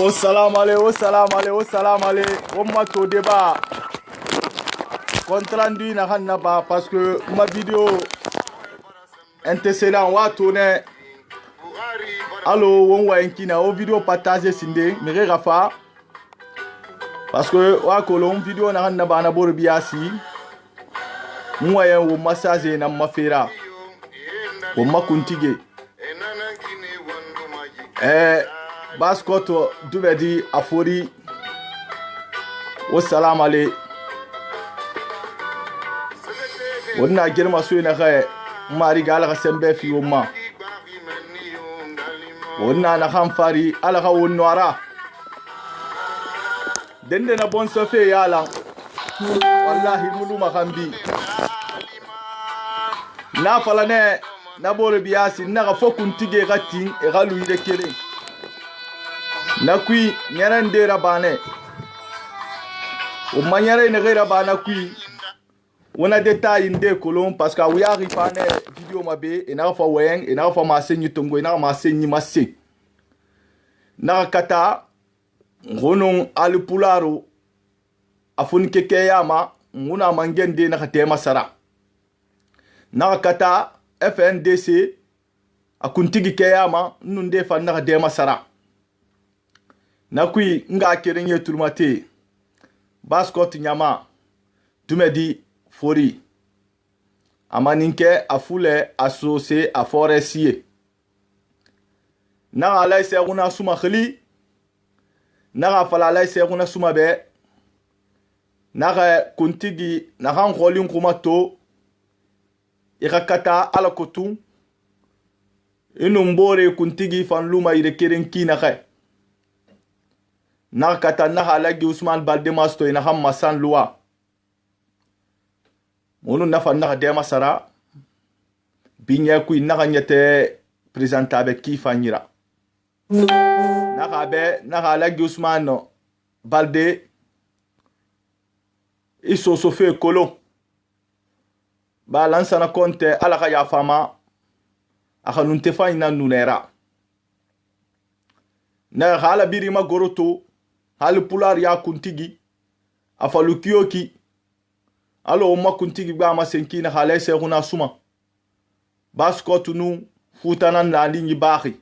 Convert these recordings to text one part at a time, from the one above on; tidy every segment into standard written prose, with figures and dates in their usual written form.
Oh salam allez, on m'a au débat. Compte rendu na hanna ba parce que ma vidéo antécédent wa tourner. Allo, on wa enkina o vidéo partager sinde, mais rafa. Parce que wa kolon vidéo na hanna ba na bor biasi. Mwa wo massage na mafera. O makuntige. Baskoto dubedi afori wassalam ale wonna girma so ina khay mari gala sembe fi umma wonna na khamfari ala ka wonnora dende na bon sofe yala wallahi muluma khambi na falane na bore biasi na ga fokun tige gatin e galu ide kere nakui nyara ndera bane o manyara ne gera bana kui wona détail inde kolon parce que we ari pane vidéo mabe e na fa wen e na fa ma senyi tongo e na ma senyi masse na kata ngonon al pularo afun keke yama nguna mangende na kate masara na kata FNDC akuntigi keyama nunde fa na de masara nakui nga kerenye turmate baskot nyama dumedi fori amaninke afule asose aforesie na alay seguna suma khali na fala alay seguna suma be na kuntigi na kan kholin kumato ikakata ala kotu inumbore kuntigi fanluma ire kerenki na khay na kata na halagi Usman Balde masto ina hamma san luwa monu nafa na de masara binya ku ina ganyete presentabe ki fanyira na gabe na halagi Usman Balde iso sofe kolo balansa na konte ala ka ya fama akhanunte fa ina nunera na hala birima goroto hal pular ya kuntigi afalu kiyoki alo ma kuntigi ba ma senki na hale se huna suma baskotu nu futanan la linyi baxi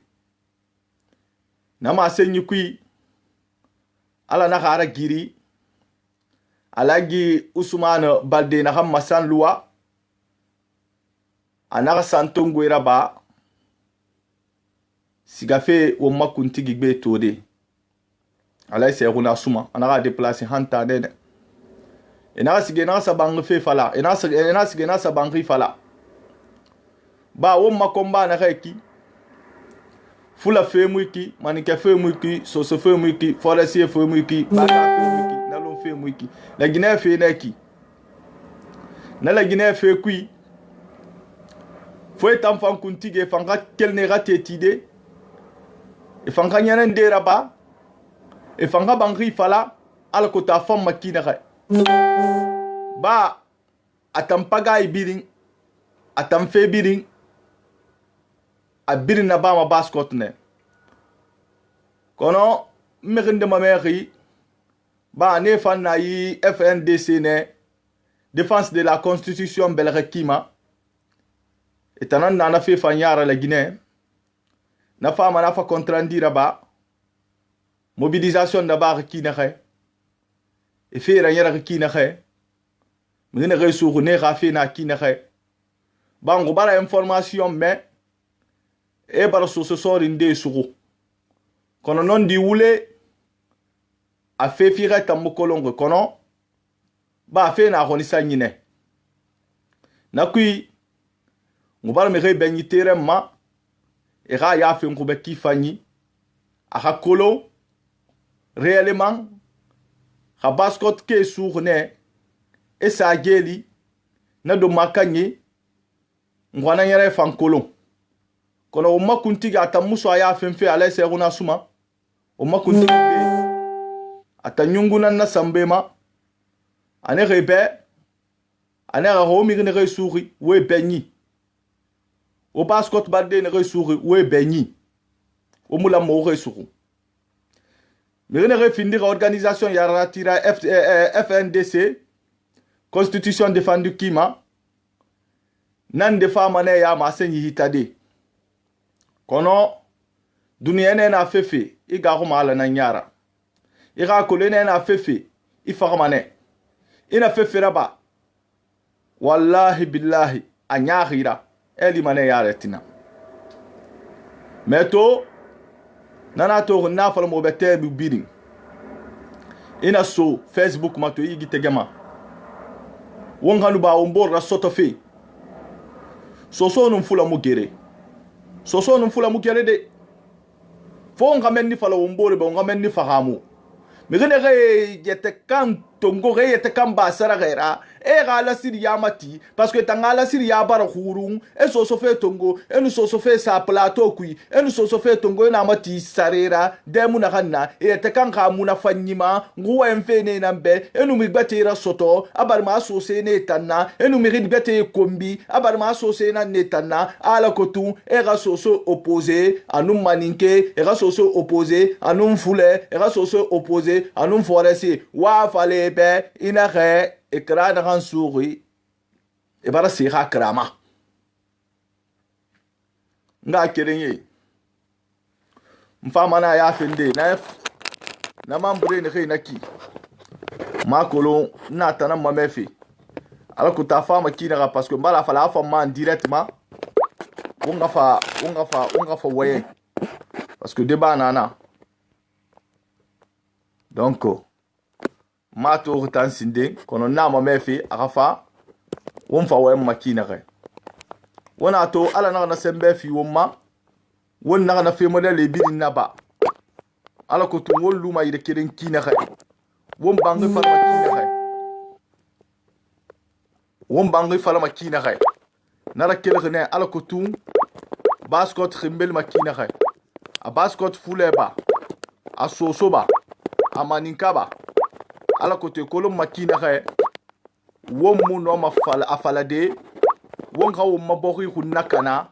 na ma senyi kui ala na khara giri alagi Usman Balde na ham masan luwa anaka santongo iraba sigafe wo ma kuntigi be tode alay se runa suma anaka déplacer hanta dede ena sige na sa bang fe fala ena sige na sa bang fala ba wo makomba na reki fula fe muiki manike fe muiki so fe muiki forestier fe muiki baka fe muiki na lo fe muiki la Guinée fe neki na la Guinée fe kui foi tam fan kuntige fanga kelne ratetide e fanga nyana ndera ba e fanga bangri fala ala kota fam makina khay ba atam paga ibirin atam fe birin abirin na ba ma baskot ne kono mekinde ma meri ba ne fan na yi FNDC ne défense de la constitution belrekima etanan na fe fanyara la Guinée na fa ma na fa contrandira ba mobilisation d'abord qui n'a rien et fait rien qui n'a rien mais ne ressource ne rafé na qui n'a rien bango bara information mais e bara so so rinde suru kono non di wule a fait fira tambo kolongo kono ba fe na honi sanyine na kui ngubara me rebe ni terema e ga ya fe ngube kifani aka kolo réellement ha baskot ke sourne e sa geli na do makanye ngwana yere fan kolo kono o makunti ga tamuso ya fe ala se runa suma o makunti be atanyunguna na sambema ane rebe ane romi ne resuri we benyi o baskot badde ne resuri we benyi o mula mo resuru mais ne refindi organisation ya ratira FNDC constitution défendu kima nan de fama ne ya masenyi hitade kono dunia ne na fefe iga ko mala na nyara iga ko le ne na fefe ifagamane ina fefe raba wallahi billahi anyahira eli mane ya retina meto nana to na fala mo bete bi bidin ina so Facebook mato yigi tegema won hanu ba on bor rasoto fe so num fula mu gere so num fula mu gere de fo ngamen ni fala on bor be ngamen ni fahamu mi gene re yete kan tongo re yete kan ba sara gera e ga la siri yamati parce que tanga la siri ya bara khurun e so fe tongo e nu so fe sa plateau kui e nu so fe tongo na mati sarera de muna kanna e yete kan ka muna fanyima nguwa mfene nambe e nu mi batira soto abar ma so se ne tanna e nu mi bete kombi abar ma so se na ne tanna ala kotu e ga so opposé anum maninke e ga so opposé anum fule e ga so opposé anum foresi wa fale be ina re ekra na kan suri e bara si ha krama nga kerenye mfama na ya fende na mambre ne na ki makolo na tana mamefi ala ko ta fama ki na parce que mbala fala fa man directement unga fa waye parce que débat nana donc mato tan sinde kono na mamefi akafa won fa waye makina re wona to ala na sembe fi womma won na fe model bi na ba ala ko to won luma yide keden kina re won bangi fa makina re won bangi fa makina re nara kele ne ala ko to baskot khimbel makina re a baskot fuleba a sosoba a maninkaba ala ko te kolom makina re won mu no ma afalade won ga wo mabori hunakana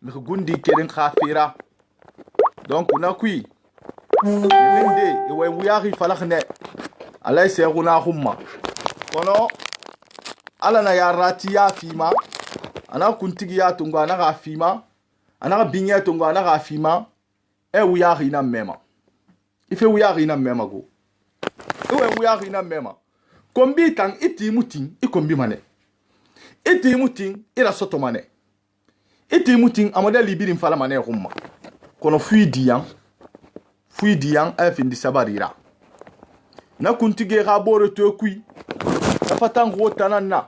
mi gundi keden khafira donc na kui nde e way wuyari falakhne alay seghuna humma kono ala na ya rati ya fima ana kuntigi ya tunga na ga fima ana binya tunga na ga fima e wuyari na mema ife wuyari na mema go e way wuyari na mema kombi tang iti mutin ikombi mane iti mutin ira soto mane iti mutin amada libirin fala mane humma kono fuidiyan a fin di sabarira na kuntige ga bore to kui na fatan go tanana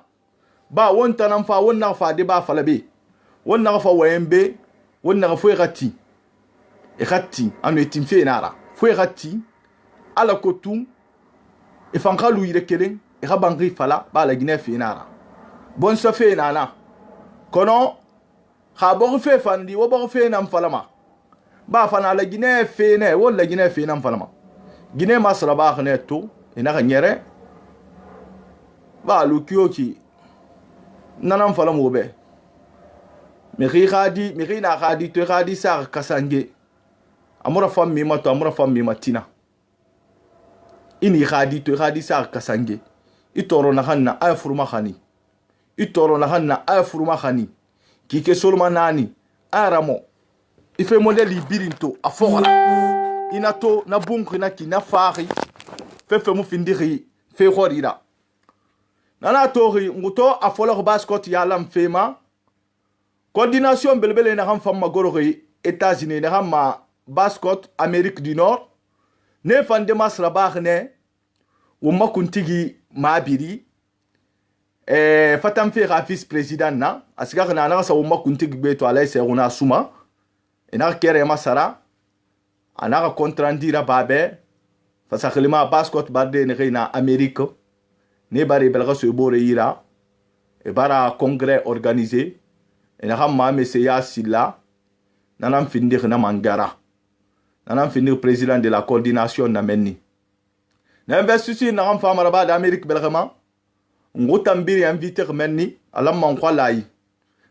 ba won tanan fa won na fa de ba falabe won na fa wembe won na fo gati e gati anu etim fe nara fo gati ala kotum e fankalu yire kelen e ga bangri fala ba la gine fe nara bon so fe nana kono ha bo fe fandi wo bo fe nam falama ba fana la gine fe ne wala gine fe nam falama gine masra ba khne to ina ga nyere ba lu kyoki nanam falamo be mi na khadi to khadi sa kasange amura fam mi mato amura fam mi matina ini khadi to khadi sa kasange itoro na hanna ay furuma khani itoro na hanna ay furuma khani kike solma nani aramo ife modeli birinto afora inato na bunkri na ki na fari fe mu findiri fe horira nana tori nguto afolo basket ya lam fema coordination belbele na ham famma gorori États-Unis na ham basket Amérique du Nord ne fande masra bagne wo makuntigi mabiri fatam fe vice président na asiga na sa wo makuntigi beto alay se runa suma ina kere masara anaka kontrandira babe fasakhilima basket barde ne reina Amérique ne bari belga so bore ira e bara congrès organisé ina hamma meseya silla nanam findir na mangara nanam findir président de la coordination na menni na investisi na ham fama raba d'Amérique belgama ngotambiri invité menni alam man kwalai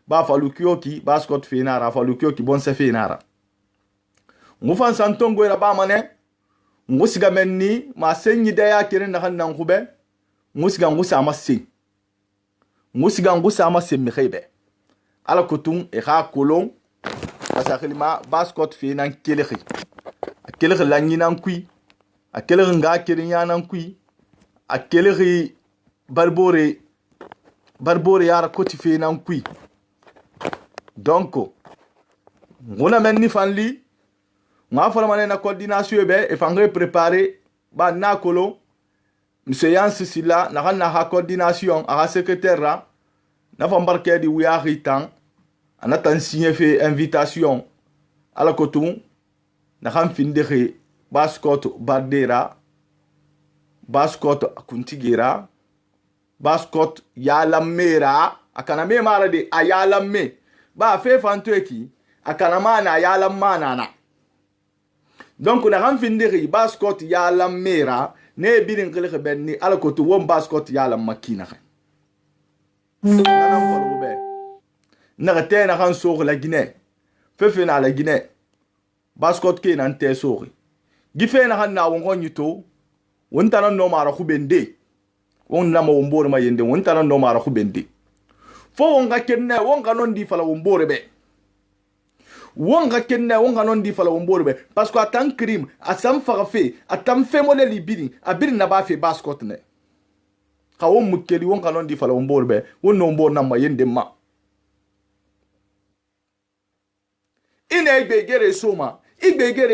ba falukioki basket finara falukioki bonse finara ngufan santongo era ba mane ngusiga menni ma senyi daya kire na han nan khube ngusiga ngusa amase mikhebe ala kutum e kha kolon asakhilima basket finan kelekhi akelekhi lanyinan kui akelekhi nga kirinyanan kui akelekhi barbore yara koti finan kui donc ngona menni fanli nga fala na coordination be e fangre préparer ba na kolo monsieur Yansi sila na ha coordination a secrétaire ra na fambarke di wiya ritan anatan signé fait invitation ala kotum na ham findere basket bardera basket kuntigira basket yalamera akana me mara de ayalamme ba fe fantoeki akana mana ayalam manana donc na ham findere basket yalamera ne birin kele benni ala kotu won basket yalam makina nanam folo be na te na kan so la Guinée fe na la Guinée basket ke nan te so gife na han na won nyito won tan no mara khubende won na mo mbore ma yende won tan no mara khubende fo won ga kenne won ga non di fala won mbore be won ga kenne won ga non di fala won mbore be parce que atan crime asam farafe atam fe mo le libiri abiri na ba fe basket ne ka won mukeli won ga non di fala won mbore be won no mbore na ma yende ma ina igbegere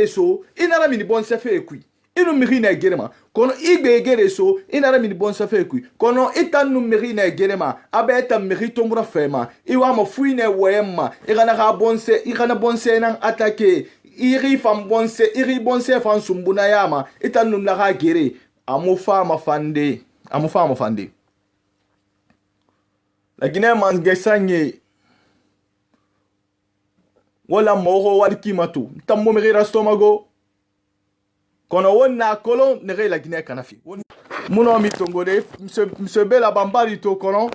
so inara mini bon sefe ekui inu mirina gerema kono igbegere so inara mini bon sefe ekui kono itanu mirina gerema abeta mirito mura fema iwa ma fuine wema igana bonse nan attaquer iri bonse fan sumbuna yama itanu la ha gere amufa mafande la Guinée mangesanye wala moro warki matu tammo mera stomago kono wonna kolon ne la Guinée kanafi muno mi tongole monsieur bela bambari to kono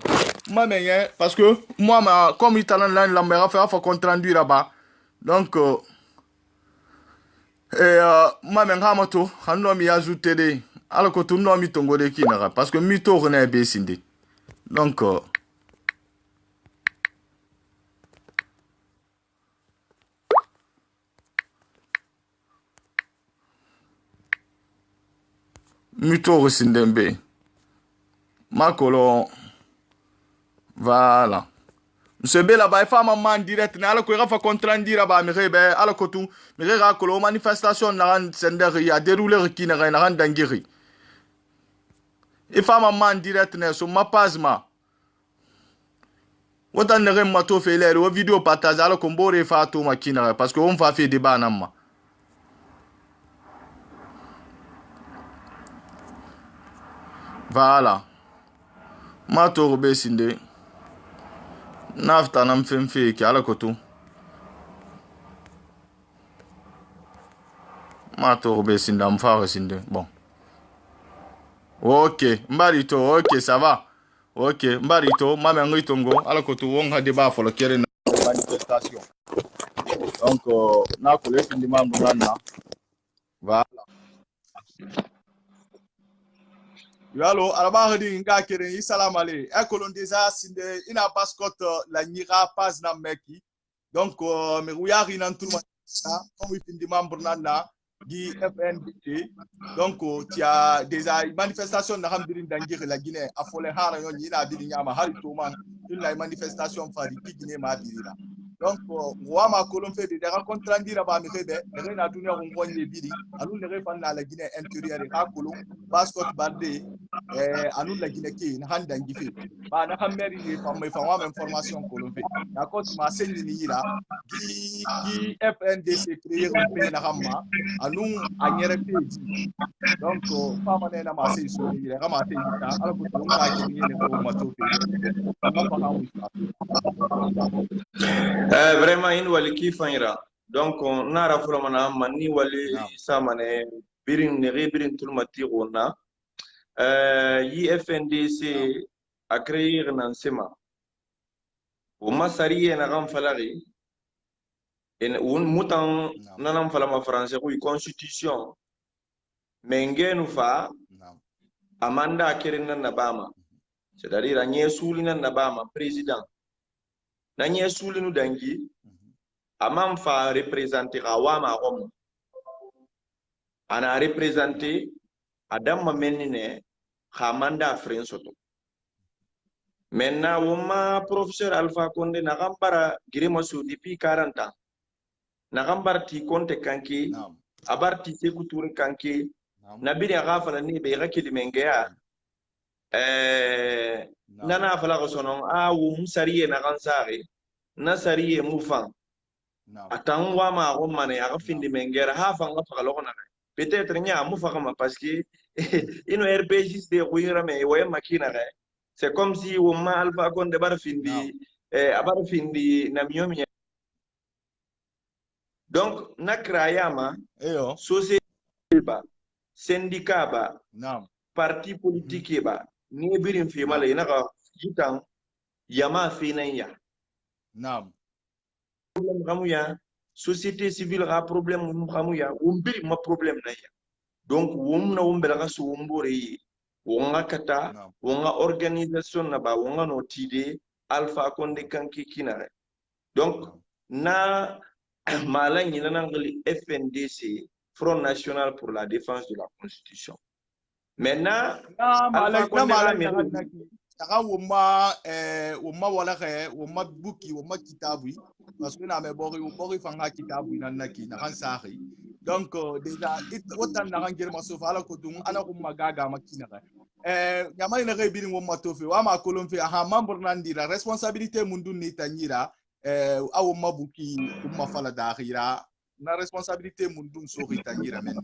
mamenye parce que moi comme italan la mera faire compte rendu là-bas donc mamen hamato hanno mi ajouter de ala ko tu no mi tongole kinara parce que mi to rena be sindi donc Muto resindembe makolo voilà monsieur bela ba fama man direct na ala ko rafa contrandira ba mi rebe ala ko tu mi rega ko manifestation na ran sender ya dérouler ki na ran dangiri e fama man direct na so ma pasma wota ne rem mato fe le o video partage ala ko mbore fa to makina parce que on va faire débat namma voilà mato be sinde nafta nam femfe ki ala kotu mato be sinde am fa sinde bon ok mbarito ok ça va ok mbarito mame ngitongo ala kotu won ha débat fo le kere na manifestation donc na ko le sinde mam na voilà Yalo araba hadi nga kere salam ale ekolon déjà sinde ina basket la nyira pas na meki donc me uyari nan tout ça comme findi membre nana Guy FNDC. Donc, tu as des manifestations dans la Guinée, à Folehara, il y a des manifestations, une manifestation qui Guinée m'a dit là. Donc, moi, ma colonne fait des rencontres en dire à Mirebe, les gens ont donné un point de bidi, à nous les refans dans la Guinée intérieure et à Colomb, Bascot Bardé, à nous la Guinée qui est une hand d'Angifi. Bah, n'a pas mérité, pas me faire une information colonne fait. D'accord, tu m'as saigné là, qui FNDC créé un pays na Rama, à nous, à Nyerepédi. Donc, pas mané na ma sey so ni le Rama te yita, alors que on a qui ni le ko mato fait. On n'a pas hamu ça. Vraiment in wali ki fanyra donc on a rafula mana mani wali samane birin ne birin tulmati gona yi FNDC a créer nan sema o masariye na gam falari en un mutan nanam falama français ko constitution mengenu fa amanda kirin nan nabama c'est-à-dire a nyesuli nan nabama président na nyesuli nu dangi amam fa représenter awama rom ana représenter adam menine khamanda frensoto maintenant woma professeur Alpha Condé na gambara girema su depuis 40 ans na gambarti konte kanki abarti sekuture kanki na bini agafala ni be gakidi mengeya nana fala ko sonon a wum sariye na gansare na sariye mufan atan wama ko mane aga findi mengera ha fanga fakalo na peut-être nya mu fakama parce que ino RPG de kuyira me waye makina c'est comme si wuma Alpha Condé bar findi abar findi na miyomi donc na krayama société ba syndicat ba parti politique ba ni birin fi mala ina ka jitan yama fi nan ya problem kamu ya société civile ka problem kamu ya umbiri ma problem na ya donc wum na umbela ka su umbore yi wonga kata wonga organisation na ba wonga no tide Alpha Condé kanki kinare donc na malan yina nangali FNDC Front National pour la Défense de la Constitution maintenant Alpha Condé taka woma wala ke woma buki woma kitabu parce que na me bori fanga kitabu na naki na kan sahi donc déjà wotan na kan girma so fala ko dum ana ko magaga makina nyama ina ke biri woma tofe wa ma kolon fe ha membre nan dira responsabilité mundun ni tanyira awo mabuki umma fala dakhira na responsabilité mundun so ritanyira men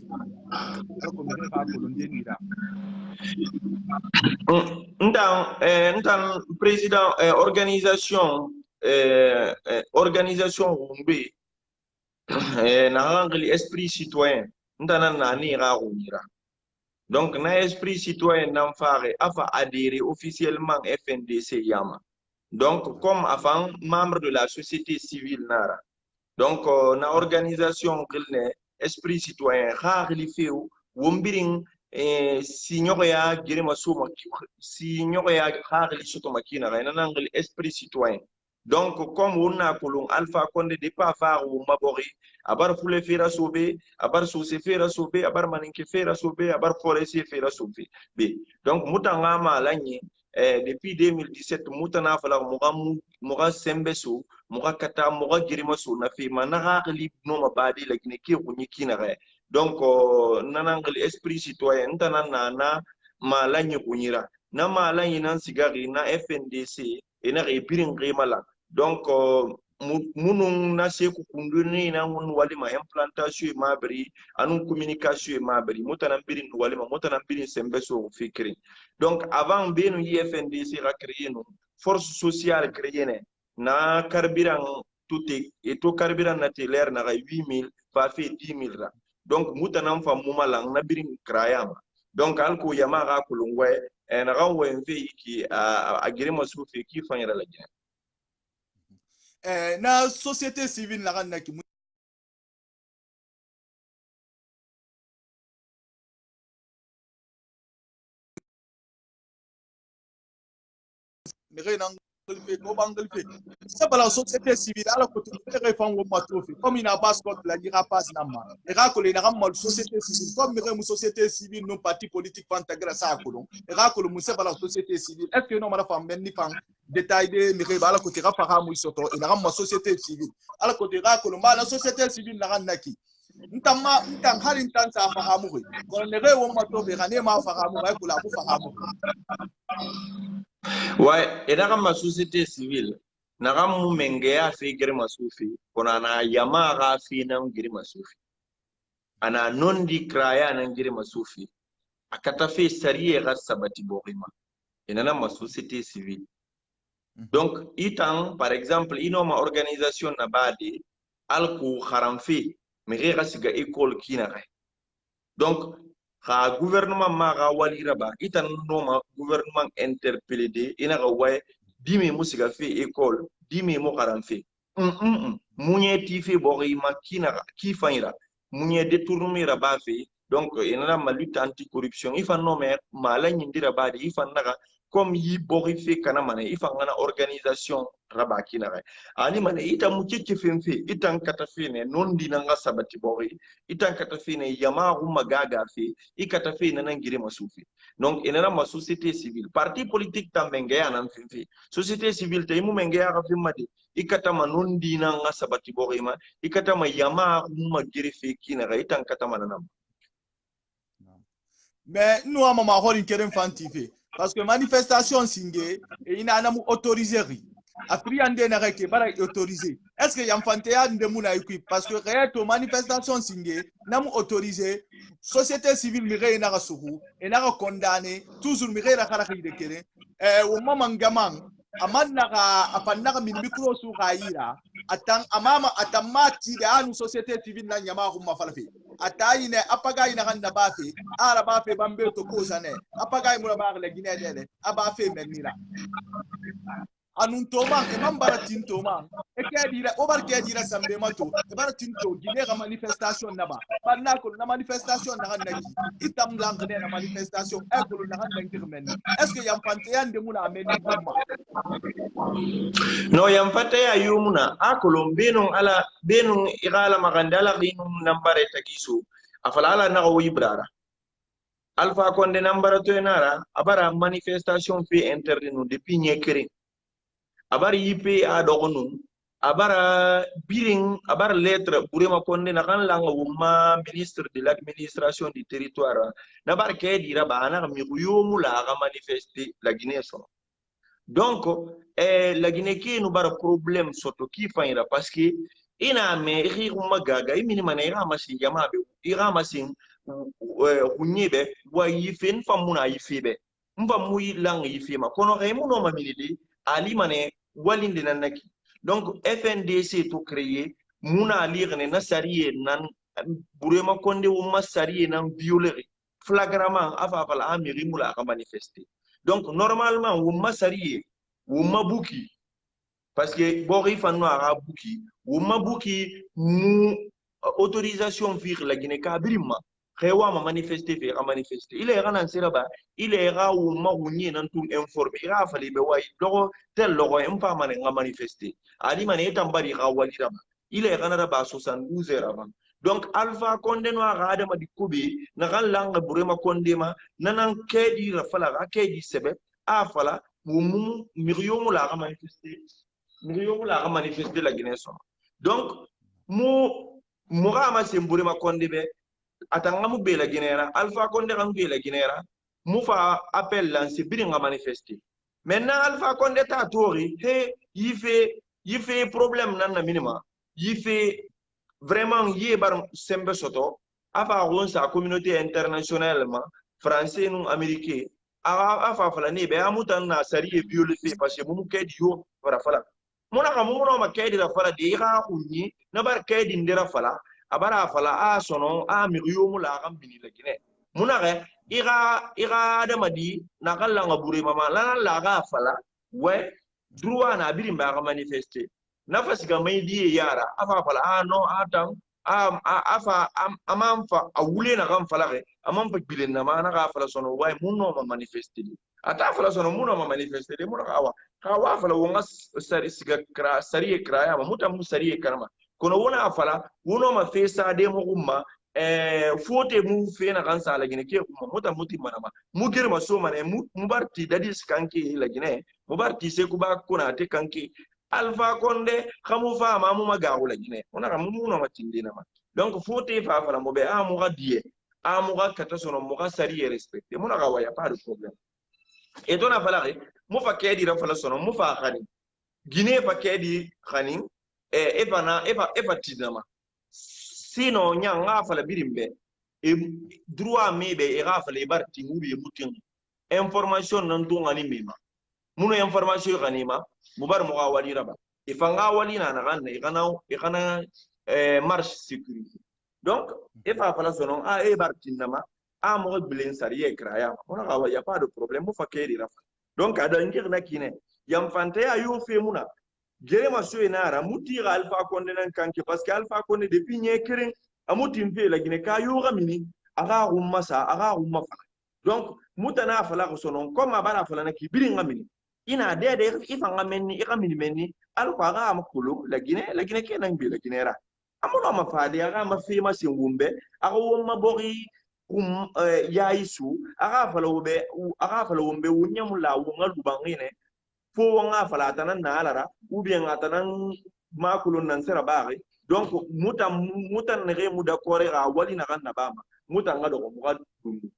ko me ka kolon denira ntan président organisation rumbe na angli esprit citoyen ntana na ni ra rumira donc na esprit citoyen nan fare afa adhérer officiellement FNDC yama donc comme avant membre de la société civile nara donc na organisation gilne esprit citoyen khagli feu wombiring si ñoya girima suma si ñoya khagli soto makina na nangal esprit citoyen donc comme wonna kolon Alpha Condé de pas faire ou mabori abar fule fera sobe abar sose fera sobe abar maninke fera sobe abar forestier fera sobe be donc mutanga ma lanyi depuis 2017 mutana fala muga sembeso muga kata muga girima so na fi mana khagli no mabadi lakini ke kunyikina donc nanangal esprit citoyen ntana na malanyi kunyira na malanyi nan sigari na FNDC ena repirin remala donc munun na seku kunduni na mun walima implantation mabri anun communication mabri mutanan birin walima mutanan birin sembeso fikri donc avant benu FNDC ra créer no force sociale créer na carburant tout et tout carburant na teler na 8000 fa fait 10000 ra donc mutanan fa mumalang na birin krayama donc alko yama ga kulungwe na ga wenve ki a girema sufi ki fanyara la gina na société civile na kan naki c'est la société civile alors que tu réformes au matofi comme il n'a pas Scott la dira pas nama et rakole na mal société civile comme une société civile non parti politique fantagra ça kolon et rakole mu c'est la société civile est-ce que non mala femme ni fam détail de mi bala ko tira para mu soto et na ma société civile alors que tu rakole ma la société civile na naki ntama ntam halin tan sa fahamu ko ne re wo matofi rane ma fahamu ko la bu fahamu. Ouais, et dans ma société civile, na mu mengea fi girma sufi, kona na yamara fi nan girma sufi. Ana nondi kraya nan girma sufi. Akata fi sariye ga sabati borima. Ina ma société civile. Donc, itan, par exemple, ma organisation na badi, alku haramfi, mais siga école kina. Donc, ka gouvernement ma ga walira ba itan noma gouvernement interpellé de ina ga way dimi musiga fi école dimi mo karamfi munye tifi bori ma kina ki fayra munye détourner ba fi donc ina ma lutte anti corruption ifa no me mala nyindira ba di ifa naga comme yi bori fi kana mane ifa ngana organisation raba kina ga ani mane ita mu cece femfe itan kata fi ne non dina nga sabati bori itan kata fi ne yama huma gaga fi ikata fi ne nangire masufi donc ina ma société civile parti politique tambenge ya nan fi société civile tay mu menge ya fi madi ikata ma non dina nga sabati bori ma ikata ma yama huma gire fi kina ga itan kata mananam mais nous à maman hol keren fantife parce que manifestation singé et ina na mu autoriser après ande na reke bara autoriser est-ce que yam fante ya ndemuna équipe parce que réto manifestation singé na mu autoriser société civile mi re na rasuhu et na condamner toujours mi re la kala de kere o mama ngamang amanna ka apanna min micro su khaira atang amama atamati da anu société civile na nyama ko mafalfi atayi ne apaga ina handa bafe ara bafe bambe to kosa ne apaga mu ba la gine dele abafe menira anun toma e mambara tintoma e kedira o bar kedira sambe mato e bar tinto gine ga manifestation naba parna ko na manifestation na handa itam lang ne na manifestation e ko na handa ngirmen est-ce que yam fante yande mu na meni bomma no yam fate ya yumuna akolon benon ala benon igala magandala ginum nambare tagisu afala ala na wo ibrara alfa konde nambara to enara abara manifestation fi interdit no depuis nyekere abara yipe a dogonun abara biring abara lettre burema konde na kan langa wuma ministre de l'administration du territoire na bar ke dira bana mi yumu la ga manifester la Guinée so donc la Guinée qui nous bar problème soto ki fayra parce que ina me riruma gaga imini manera masi yamabe ira masin hunyebe wa yifen famuna yifebe mba muy lang yifema kono remu no mamilidi ali mane walinde nanaki donc FNDC to créer muna lire ne nasariye nan burema konde wo masariye nan violer flagramment afa fala amiri mula ka manifester donc normalement wo masariye wo mabuki parce que bori fanno ara buki wo mabuki mu autorisation vir la Guinée kabirima rewa ma manifester fi a manifester il est ranan siraba il est ra wo ma wunye nan tout informer ira fali be way logo tel logo impa man nga manifester ali man etam bari ra walira il est ranara ba 72 heures avant donc alpha konde no ara adama di kubi na kan langa burema konde ma nanan kedi ra fala ra kedi sebe a fala wo mu miriyomu la manifester la Guinée so donc mu rama semburema konde be atangamu be la Guinée alpha konde kan be la Guinée mu fa appel lancé biringa manifester maintenant alpha konde ta tori he il fait problème nan na minima il fait vraiment bar sembe soto afa ron sa communauté internationale ma français non américain afa fala ne be amutan na sariye violé parce que mu kedi yo fara fala mona ka mu no ma kedi la fala de ira kunni na bar kedi ndera fala abara fala a sono a miriyo mu la bini la Guinée muna ga ira da madi na kala ngabure mama la ga fala we droit na birin ba ga manifester na fasiga mai diye yara afa fala a no atan afa amanfa awule na kan falare amanfa bilen na mana ka fala sono way munno ma manifester ata fala sono munno ma manifester munno kawa fala wonga sari siga kra sari kra ya muta mu sari karama kono wona fala wono ma fesa de mo umma fote mu fe na kan sala gine ke umma muta muti manama mu girma so mane mu barti dadi skanki la gine mu barti se ku ba kuna te kanki alpha konde xamu fa ma mu magawu la gine ona mu no matindina ma donc fote fa fala mo be mu ga die mu ga kata sono mo ga sari respecté mo na ga waya pas de problème et dona fala mu fa kedi ra fala sono mu fa khani gine fa kedi khani eva tinama sino nyanga fala birimbe e droit mebe e ga fala barti mu be mutin information nan to ngani mema muno information ganima mubar mo wali raba ifanga wali na ganna igana marche sécurité donc ifa fala sonon bartinama mo bilen sariye kraya ona ga ya pas de problème mo fakeri rafa donc ada ngir na kine yam fante ayu fe muna gere ma so inara muti ga alpha konde nan kanke parce que alpha konde depuis nye kere amuti mfe la gine ka yu gamini aga umma sa aga umma fa donc mutana fala sonon comme abara fala na kibiri ngamini ina dede ifanga menni ikamini menni alko aga amakulu la gine kenan bi la gine ra amuno mafadi aga mafima singumbe aga wumma bori yaisu aga fala wumbe wunyamula wunga lubangine fo wanga fala tanan na alara ou bien atanan makulu nan sera bari donc mutan ne muda kore ga wali na kan na bama mutan ngado ko muga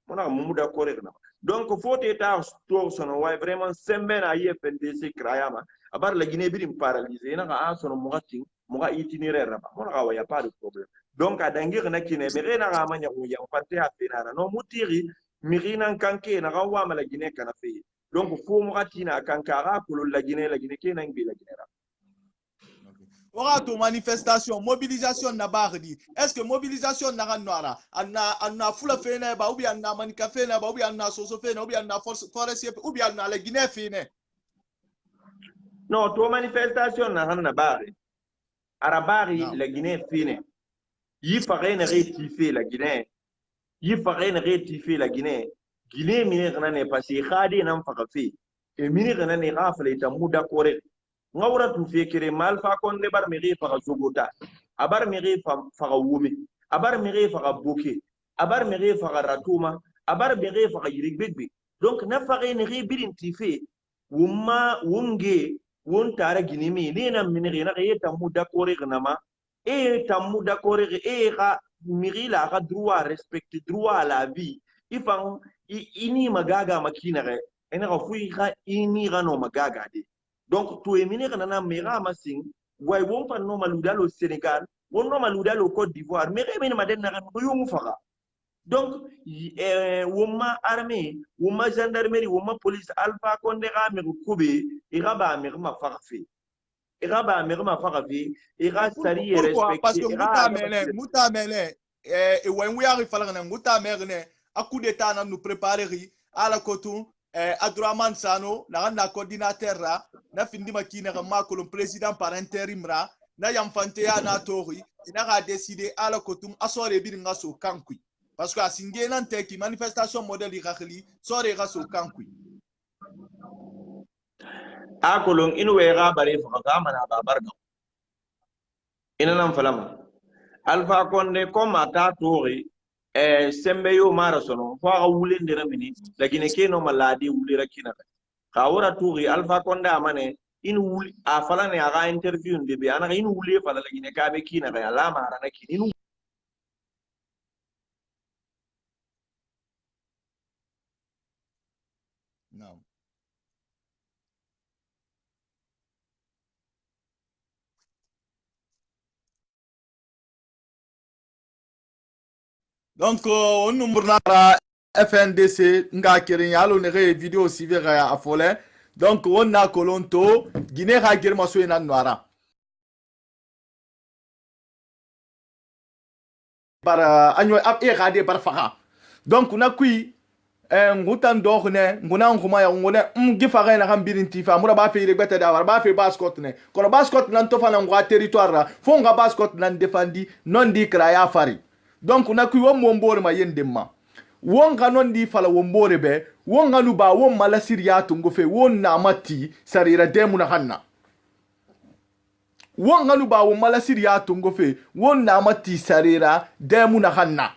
mona muda kore na donc faut état store sono way vraiment sembe na IFNDC krayama abar la Guinée birim paralysé na ga sono muga itinéraire raba mona ga waya pas de problème donc adangir na kine be na ga manya ko ya pante a penara no mutiri mirina kanke na ga wa mala Guinée kana fe donc faut muga tina kankara ko la Guinée kenan bi la Guinée ra Orato manifestation, mobilisation na bardi. Est-ce que mobilisation na ranwara? Anna fula fene ba ou bien na manika fene ba ou bien na soso fene ou bien na forestier ou bien na la Guinée fene? Non, to manifestation na ranna bari. Arabari la Guinée fene. Yi fare na rectifier la Guinée. Yi fare na rectifier la Guinée. Guinée mine na ne passé khadi nan fakafi. E mine na ne rafle ta muda kore. ngawra tu fekere mal fa konde bar miri fa zogota abar miri fa wumi abar miri fa boke abar miri fa ratuma abar miri fa yirigbegbe donc na fa ne birin tife wunge won tare ginimi ni na miniri na yeta muda kore gnama tamuda kore ga miri la ga droit respecter droit à la vie ifan ini magaga makina re ena ga fui ga ini ga no magaga de donc to emine kana mera masing way won pa no maludalo Sénégal won no maludalo Côte d'Ivoire mere men maden na ko yumu faka donc woma armée woma gendarmerie woma police alpha konde ga me kube iraba me ma farfi iraba me ma farfi ira sari respecter parce que mutamele e wen wi ari falana mutamerne aku d'état na nous préparer à la coton Abdourahmane Sano na coordinateur ra na findi makina ma ko le président par intérim ra na yamfante ya na tori ina ga décider ala kotum asore bi nga so kankui parce que asinge nan teki manifestation modèle irakli sore ga so kankui akolon inu wera bare fa ga mana babar ga ina nan falama alpha konde comme ata tori sembe yo mara sono fa ga wulende ramini lagine keno maladi wulira kina ka wora turi alpha konda amane in wuli a falane aga interview ndebe ana in wuli fala lagine ka be kina ga ala mara na kini non donc on number na FNDC nga kirin yalo ne re video sive ga afole donc on na kolonto Guinée ha girma so ina noara par agno ab e gade par faka donc na kui ngutan dogne nguna nguma ya ngune gifa na kan birin tifa mura ba fe regbeta da war ba fe bascot ne kono bascot nan to fana ngwa territoire fo nga bascot nan defandi non di kra ya fari donc na ku won mombore ma yendemma won ga non di fala wombore be won ga nu ba won mala siriya tungo fe won na mati sarira demu na hanna won ga nu ba won mala siriya tungo fe won na mati sarira demu na hanna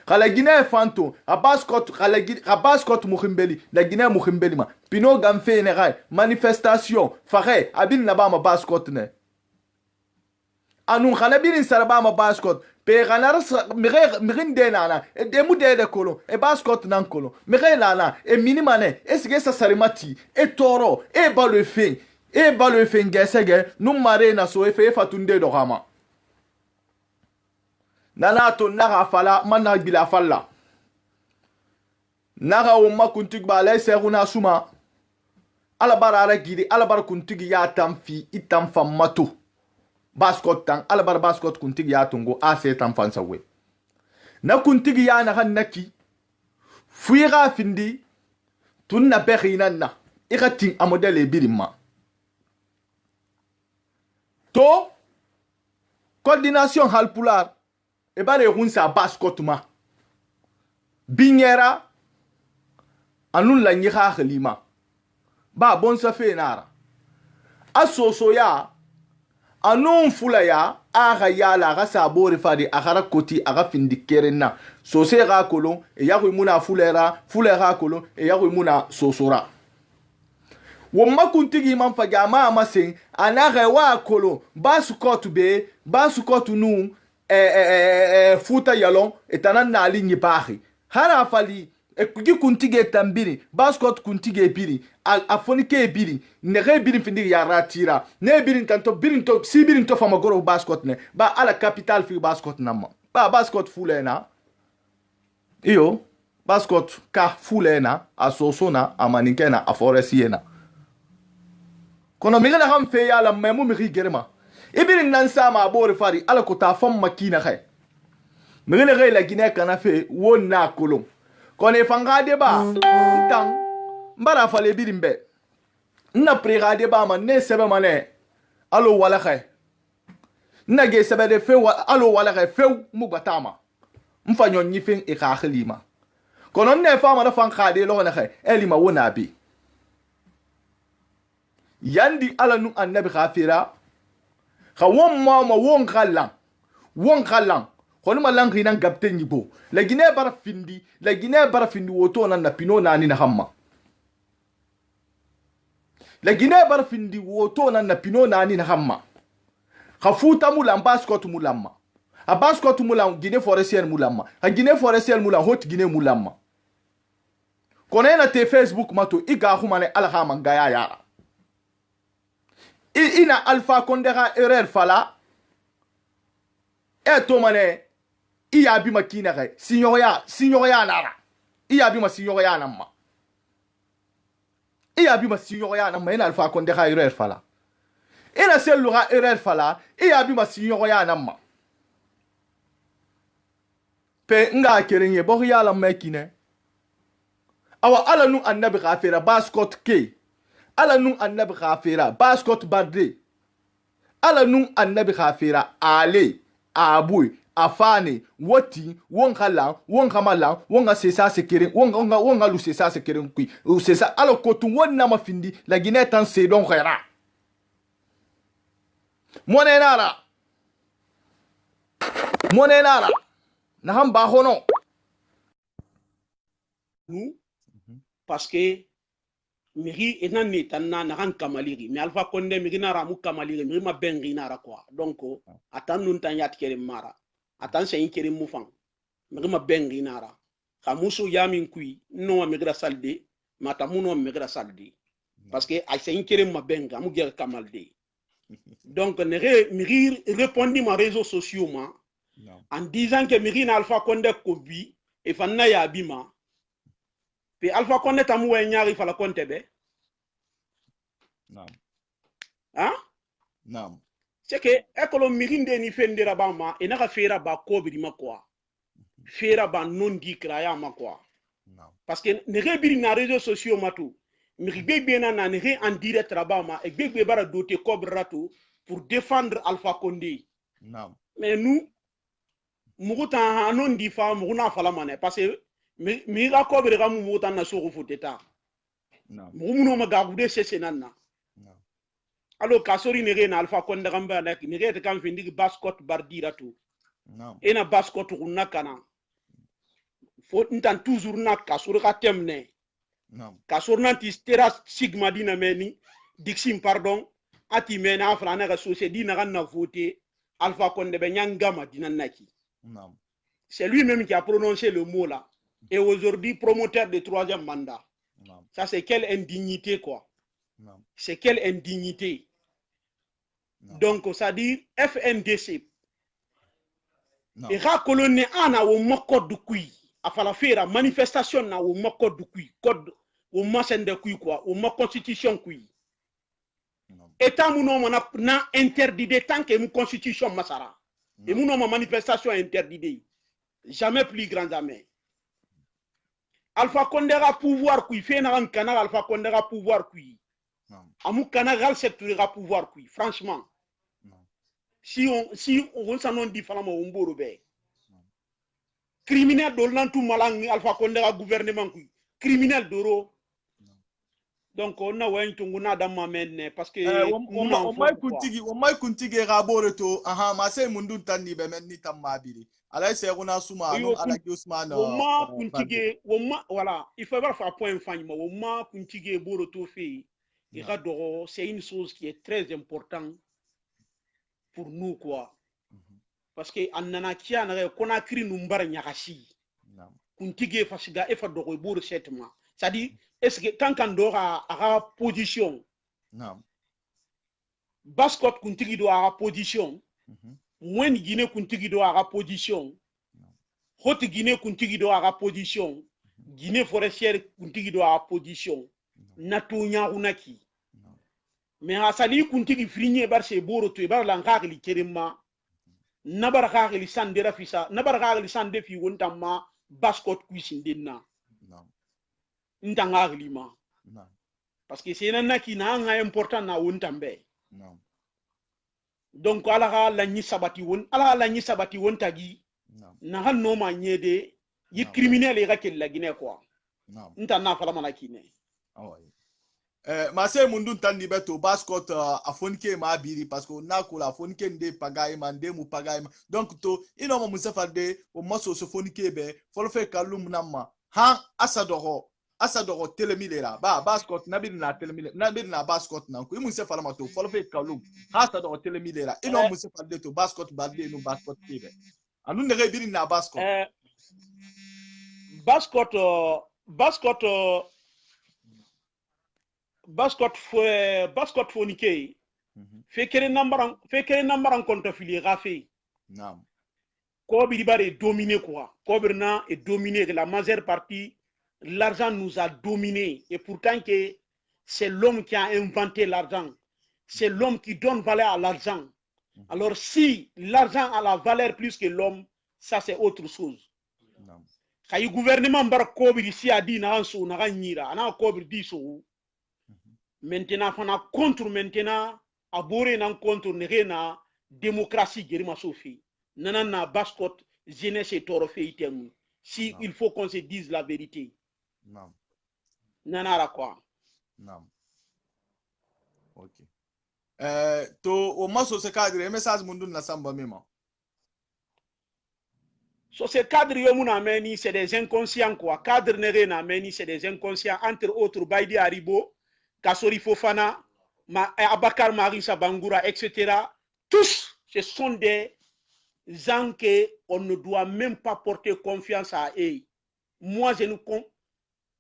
kala Guinée fanto a baskot muhimbeli la Guinée muhimbeli ma pino gamfe ne ray manifestation fare abin na ba ma baskot ne anun khala birin sarba ma baskot pe ganar mirin de nana e demu de kolo e baskot nan kolo mire lana e minimane e sige sa sarimati e toro e balo fe ngesege num mare na so e fe fatunde do gama nana to naga fala manna bila falla naga umma kuntig ba lay seruna suma ala barara gidi ala bar kuntig ya tamfi itam famatu baskot tan ala bar baskot kuntig ya tungo ase tam fansawe na kuntig ya na kannaki fuira findi tunna bekhinanna ikati amodele birimma to coordination halpular e bare hunsa baskotuma binyera anun la nyi khalima ba bon sa fe nara asoso ya anun fula ya aga ya la ga sabore fadi agara koti aga findi kerena so se ga kolon e ya ko muna fulera kolon e ya ko muna sosora womma kuntigi man fa jama amasen anaga wa kolon basukotu nu futa yalon etanan na ali nyipahi hara fali ekugi kuntige tambiri baskot kuntige biri afonike biri nege biri findi ya ratira ne biri tanto biri to si biri to fama goro baskot ne ba ala capital fi baskot namma ba baskot fulena iyo baskot ka fulena asosona amanikena aforesiena kono migana ham fe yala memu mi germa ibirin nan sama bore fari ala ko ta fam makina khay migana gay la Guinée kana fe wonna kolon kono fanga de ba tan mbara fale birimbe na prega de ba man ne sebe mane alo wala khay na ge sebe de fe alo wala khay fe mu gatama mfanyo nyifin e ka khalima kono ne fama da fan khade lo na khay elima wona bi yandi ala nu annabi khafira khawon ma won khallan khoni malang hinan gabte nyibo la Guinée bara findi woto nan na pino nani na hamma la Guinée bara findi woto nan na pino nani na hamma khafuta mulam baskot mulamma a baskot mulam Guinée forestière mulamma a Guinée forestière mulam hot Guinée mulamma konena te Facebook mato iga humane ala mangaya yara ina Alpha Condé erreur fala to mane iya bi makina kai sinyoya nara iya bi ma sinyoya namma ina Alpha Condé erreur fala ina sellu erreur fala iya bi ma sinyoya namma pe nga kerenye bo yala makine awa ala nu annabi khafira baskot ke ala nun annabi khafira baskot barde ala nun annabi khafira ale abuy afane woti won khamala won sesa sekere won lu sesa sekere kui sesa ala kotu wonna mafindi la Guinée tan se don khaira monenara na hamba hono nous parce que miri enan ni tanna na kan kamaliri mi Alpha Condé miri na ramu kamaliri miri ma bengi na ra quoi donc atan nun tan yat kere mara atan sen kere mufan miri ma bengi na ra khamusu yamin kui no miri ra salde mata muno miri ra salde parce que ay sen kere ma benga mu ger kamalde donc miri répondit ma réseaux sociaux ma en disant que miri na Alpha Condé ko bi e fanna ya bima pe Alpha Condé tamu we ñaari fala konté be naam hein naam c'est que ekolo mirinde ni fendera ba ma e naka fera ba ko bi ma quoi fera ba non di kraya ma quoi parce que ne rebiri na réseaux sociaux matu mi gbegbe na ne re en direct rabama e gbegbe bara doté cobratu pour défendre Alpha Condé mais nous muguta hanon di fa muguna fala mané parce que mi ga cobre ga muguta na so futeta muguno ma ga gude sese nanna alors kasori ne re na Alpha Condé gamba na ni re te kam findi bascot bardiratu ena bascot kunna kana faut ntan toujours na kasori ka temne kasori nanti stera sigma dina meni dixim pardon ati mena afrana ga société dina na voter Alpha Condé be nyangama dina naki c'est lui-même qui a prononcé le mot là et aujourd'hui promoteur de 3e mandat ça c'est quelle indignité quoi c'est quelle indignité donc ça dit FNDC et racolonné ana wo mokod kui afala fera manifestation na wo mokod kui code wo masende kui quoi wo mo constitution kui état muno na interdit tant que mu constitution masara et muno ma manifestation interdit jamais plus grand jamais Alpha Condé a pouvoir kui fait na canal Alpha Condé a pouvoir kui amu canal secteur a pouvoir kui franchement si on s'en dit fala mo mboro be criminel do lantu malang Alpha Condé a gouvernement kui criminel doro donc on a wayne tunguna dama menne parce que on may kuntigi rabore to aha ma say mundu tanni be menni tamabiri ala se guna suma no ala Ousmane woma kuntigi woma voilà il faut faire point fin woma kuntigi boro to fi iradoro c'est une chose qui est très important pour nous quoi parce que annana kia na Conakry numbar nyakashi kuntigi fasiga efa dogo boro setma ça dit est-ce que tant qu'on dora à position bascot kuntigi do à position moins Guinée kuntigi do à position Haute Guinée kuntigi do à position Guinée forestière kuntigi do à position natunya unaki mais asali kuntigi frigné bar se boro to bar lankali kerema nabar khali sandera fisa nabar khali sande fi wontamma bascot kuisindina ntanga glima parce que c'est nana qui na nga important na wontambe donc ala la nyi sabati won tagi na hal no ma nyede yi criminel ga kel la Guinée quoi ntana fala mana kine ma se mundu tandi beto bascot afonke ma biri parce que na ko la fonke nde pagaye mande mu pagaye donc to ino mo musafa de o maso so fonke be folo fe kalum namma ha asadoro telemilera ba bascot nabir na telemilera nabir na bascot na ko imu se fala mato folo fe kalum asadoro telemilera ino musafa de to bascot balde no bascot tibe anu ne rebiri na bascot bascot fonike fekere nambaran konto fili gafe ko bi bare dominé quoi ko birna est dominé la majeure partie l'argent nous a dominé et pourtant que c'est l'homme qui a inventé l'argent c'est l'homme qui donne valeur à l'argent alors si l'argent a la valeur plus que l'homme ça c'est autre chose kay gouvernement bar ko bi si a dit na anso na ganyira ana ko bi di so maintenant fana contre maintenant abore nan contre ne na démocratie gerima sofi nanana bascot jeunesse et torofe item si il faut qu'on se dise la vérité nanara quoi OK to o maso se cadre message mundu na samba mema so ce cadre yomuna meni c'est des inconscients quoi cadre ne na meni c'est des inconscients entre autres Baïdi Haribo Kassori Fofana, Abakar Marissa Bangoura, etc. Tous, ce sont des gens qu'on ne doit même pas porter confiance à eux. Moi, je ne compte.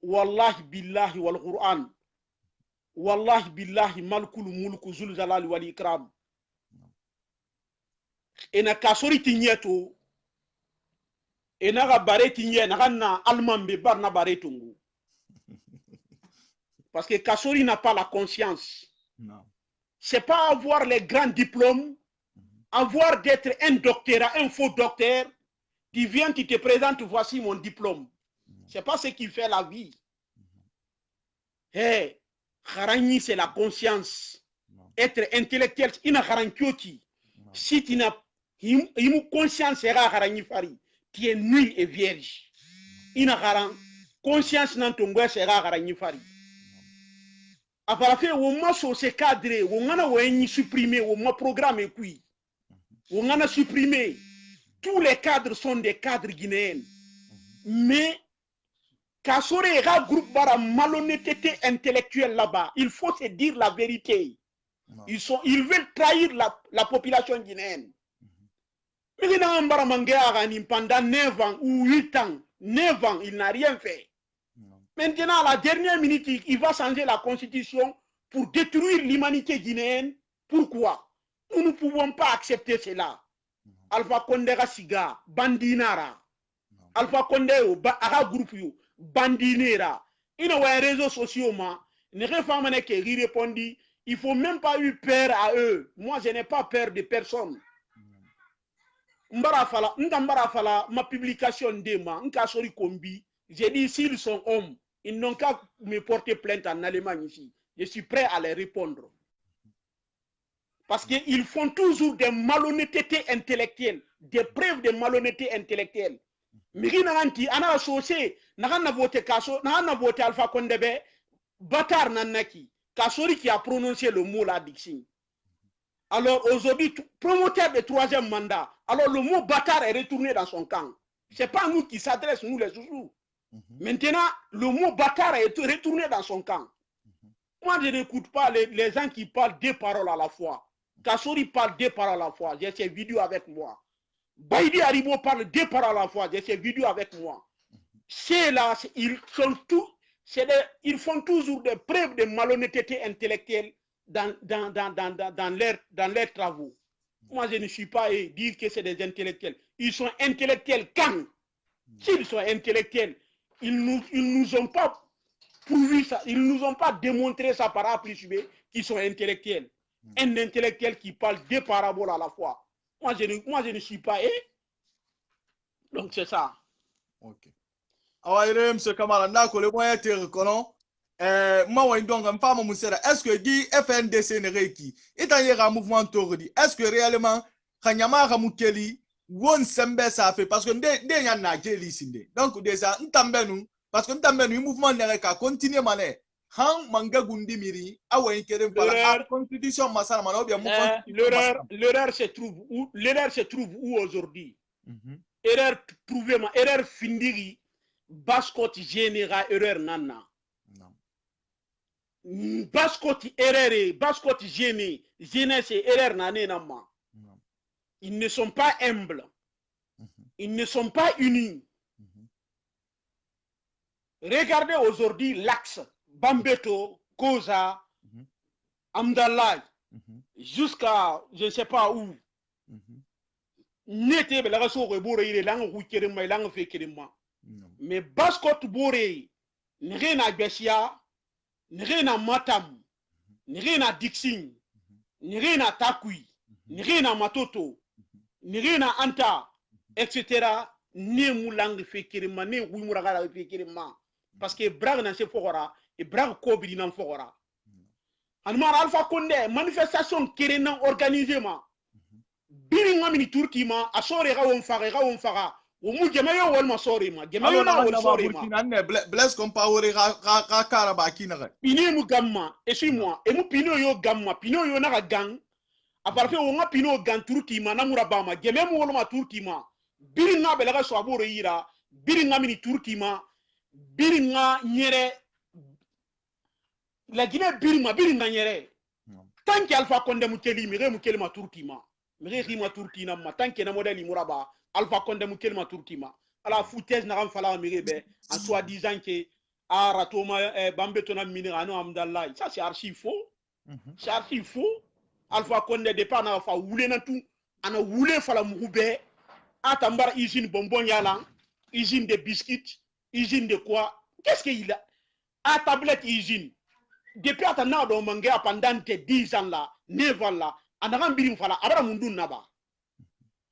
Wallahi billahi wal Qur'an. Wallahi billahi malkulu mulku zul jalali wal ikram. Et na Kassori Tigneto, et na Gabare Tigne, na Almambe bar na Bare Tungu. Parce que Kassori n'a pas la conscience. C'est pas avoir les grands diplômes, avoir d'être un docteur, un faux docteur, qui vient, qui te présente, voici mon diplôme. C'est pas ce qui fait la vie. Hey, Kharani, c'est la conscience. Être intellectuel, ina Kharankioti. Si tu n'as pas conscience, sera Kharani Fari. Tu es nul et vierge. Ina Kharan, conscience nan tongwa sera Kharani Fari. Après, on m'a saucé cadré, on a supprimé, on m'a programmé, on a supprimé. Tous les cadres sont des cadres guinéens. Mais, Kassore a groupe bara malhonnêteté intellectuelle là-bas. Il faut se dire la vérité. Ils veulent trahir la population guinéenne. Mais pendant 9 ans ou 8 ans, 9 ans, il n'a rien fait. Maintenant, à la dernière minute, il va changer la constitution pour détruire l'humanité guinéenne. Pourquoi? Nous ne pouvons pas accepter cela. Alpha Condé Siga, Bandinara. Alpha Condé, Ara Groupe, Bandinera. Il y a des réseaux sociaux, ne réforme qui répondit. Il ne faut même pas eu peur à eux. Moi, je n'ai pas peur de personne. Ma publication d'Ema, j'ai dit s'ils sont hommes, ils n'ont qu'à me porter plainte en Allemagne ici. Je suis prêt à les répondre. Parce qu'ils font toujours des malhonnêtetés intellectuelles, des preuves de malhonnêteté intellectuelle. Mais on a associé, on a voté Alpha Condé, Batar Nanaki, Kassori qui a prononcé le mot l'addiction. Alors aujourd'hui, promoteur de 3e mandat, alors le mot bâtard est retourné dans son camp. Ce n'est pas nous qui s'adressent, nous les sous-sous. Maintenant, le mot bâtard est retourné dans son camp. Moi, je n'écoute pas les gens qui parlent 2 paroles à la fois. Kassori parle 2 paroles à la fois, j'ai ces vidéos avec moi. Baïdi Haribo parle 2 paroles à la fois, j'ai ces vidéos avec moi. C'est là, ils font toujours des preuves de malhonnêteté intellectuelle dans leurs travaux. Moi, je ne suis pas à dire que c'est des intellectuels. Ils sont intellectuels quand? S'ils sont intellectuels, ils nous ont pas prouvé ça, ils nous ont pas démontré ça par A plus B qu'ils sont intellectuels. Un intellectuel qui parle 2 paraboles à la fois. Moi, je ne suis pas. Donc, c'est ça. Ok. Alors, M. Kamara, le moyen de reconnaître. Moi, donc, est-ce que dit FNDC n'est qui est un mouvement tordi? Est-ce que réellement, Kanyama Ramukeli, Won Sembe ça fait? Parce que des y en a qui donc, déjà, nous parce que nous, mouvement n'est qu'à continuer mané. Han manga gundi miri, awa inkere la constitution masala mano bien l'erreur se trouve où aujourd'hui? Erreur prouvée, erreur findiri, baskot général, erreur nana. Baskot erreur, baskot génie, jeunesse erreur nana nama. Ils ne sont pas humbles. Ils ne sont pas unis. Regardez aujourd'hui l'axe Bambeto, Koza, Amdallah, jusqu'à je ne sais pas où. N'était pas la raison de Boré, il est langue ou kéréma, langue fait kéréma. Mais Baskot Boré, n'est na Bessia, n'est na Matam, n'est na Dixing, n'est na Takui, n'est na Matoto, n'est na Anta, etc. N'est mou langue fait kéréma, n'est ou mouraga fait kéréma. Parce que Brag n'a pas fora et Brag Kobi n'a pas fora. Anmar Alpha Condé, manifestation kéréna organisée ma. Biringa mini Turki ma, asore ga on fara. O mu jemayo wal ma sore ma. Jemayo na wal sore ma. Bless compaore ra karaba kinare. Pini mu gamma, et suis-moi, et mu pino yo gamma, pino yo na gang. A partir on a pino gang Turki ma na murabama, jememu wal ma Turki ma. Biringa belaga so aboro ira, biringa mini Turki ma. Biringa nyere la Guinée biringa nyere tant qu'Alpha Condé mukeli ma turkima ma turkina ma tant que na modèle muraba Alpha Condé mukeli ma turkima ala foutaise na ram fala mirebe en soi disant que aratoma Bambeto na minira no Amdallah, ça c'est archi faux. C'est archi faux. Alpha Condé départ na fa wule na tout ana wule fala murube atambara usine bonbon yala, usine de biscuits, usine de quoi? Qu'est-ce qu'il a? À tablette usine. Depuis à t'en avoir mangé pendant 10 ans là, 9 ans là, en avant bilim fala, abara mundu naba.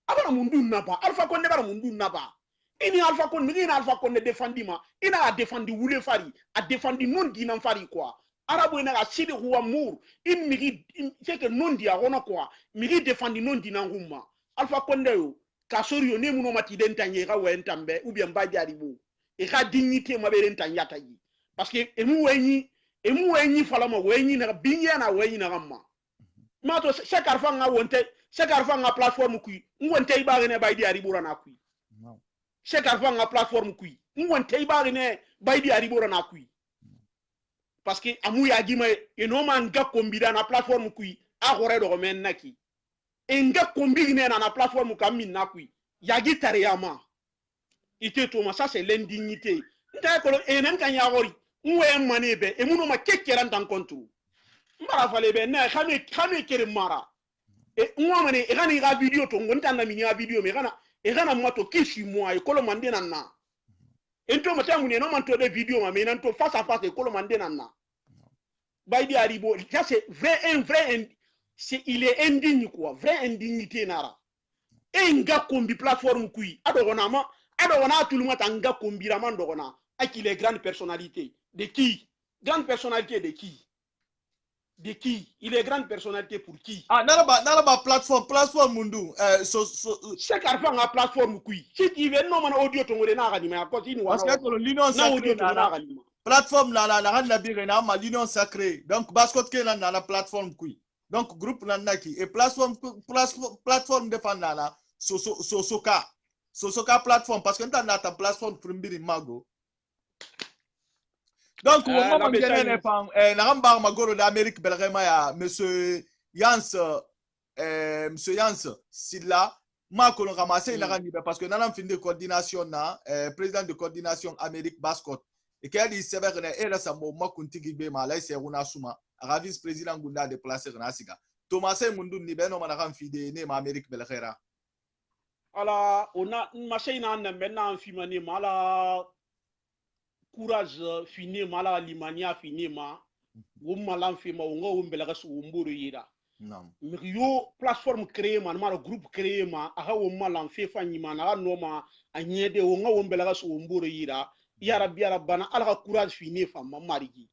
Abara mundu naba. Alpha Condé bara mundu naba. ini Alpha Condé ni Alpha Condé défendi ma ina a défendi wule fari a défendi non dinan fari quoi arabu ina a sidi huwa mur in migi c'est que non dia ona quoi migi défendi non dinan humma Alpha Condé yo kasori yo ne muno mati den tanye ga wen tambe ou bien ba jaribu e ka dignité ma be den tanyata yi parce que emu wenyi falama wenyi na binya na wenyi na gamma mato chaque arfa nga wonte chaque arfa nga plateforme kui wonte ibare ne baydi ari burana kui chaque arfa nga plateforme kui wonte ibare ne baydi ari burana kui parce que amu ya gima eno man ga kombida na plateforme kui a hore do men naki enga kombine na plateforme kam min na kui yagi tare yama ite to ma ça c'est l'indignité nta ko enen kan ya gori nwe manebe e muno ma kekkeran tan kontu mara fale be na khame kere mara e nwa mane e gani ga video to ngonta na minya video me gana mato kishi moi e kolo mande na ento mata mune no manto de video ma me nan to face à face e kolo mande na baydi aribo ça c'est vrai c'est il est indigne quoi vrai indignité nara e nga kombi plateforme kui adogona tout le monde nga kombi raman dogona avec les grandes personnalités de qui grande personnalité de qui il est grande personnalité pour qui nalaba plateforme mundu chaque arfa nga plateforme kui si tu veux non man audio to ngore na gani ma ko tini parce que l'union sacrée plateforme na bire na ma l'union sacrée donc baskot ke na la plateforme kui donc groupe na ki et plateforme de fanana soka plateforme parce que na ta plateforme primbiri mago donc on va gagner na ramba magoro d'Amérique belgema ya monsieur Yans Silla ma ko ramasser na rani parce que na fin de coordination na président de coordination Amérique Bascot et qu'il dit c'est vrai et là ça mo kuntigi be ma là c'est una suma a vice président gunda déplacer na siga Thomas Mundu ni beno mana kan fide ne ma Amérique belgera ala ona machina na maintenant fimani mala courage fini mala limania fini ma wumma lan fima wongo wumbela gasu wumburu yira non yo plateforme créer man mala groupe créer ma aha wumma lan fe fanyi man ala no ma anyede wongo wumbela gasu wumburu yira ya rabbi ya rabbana ala courage fini fam marigi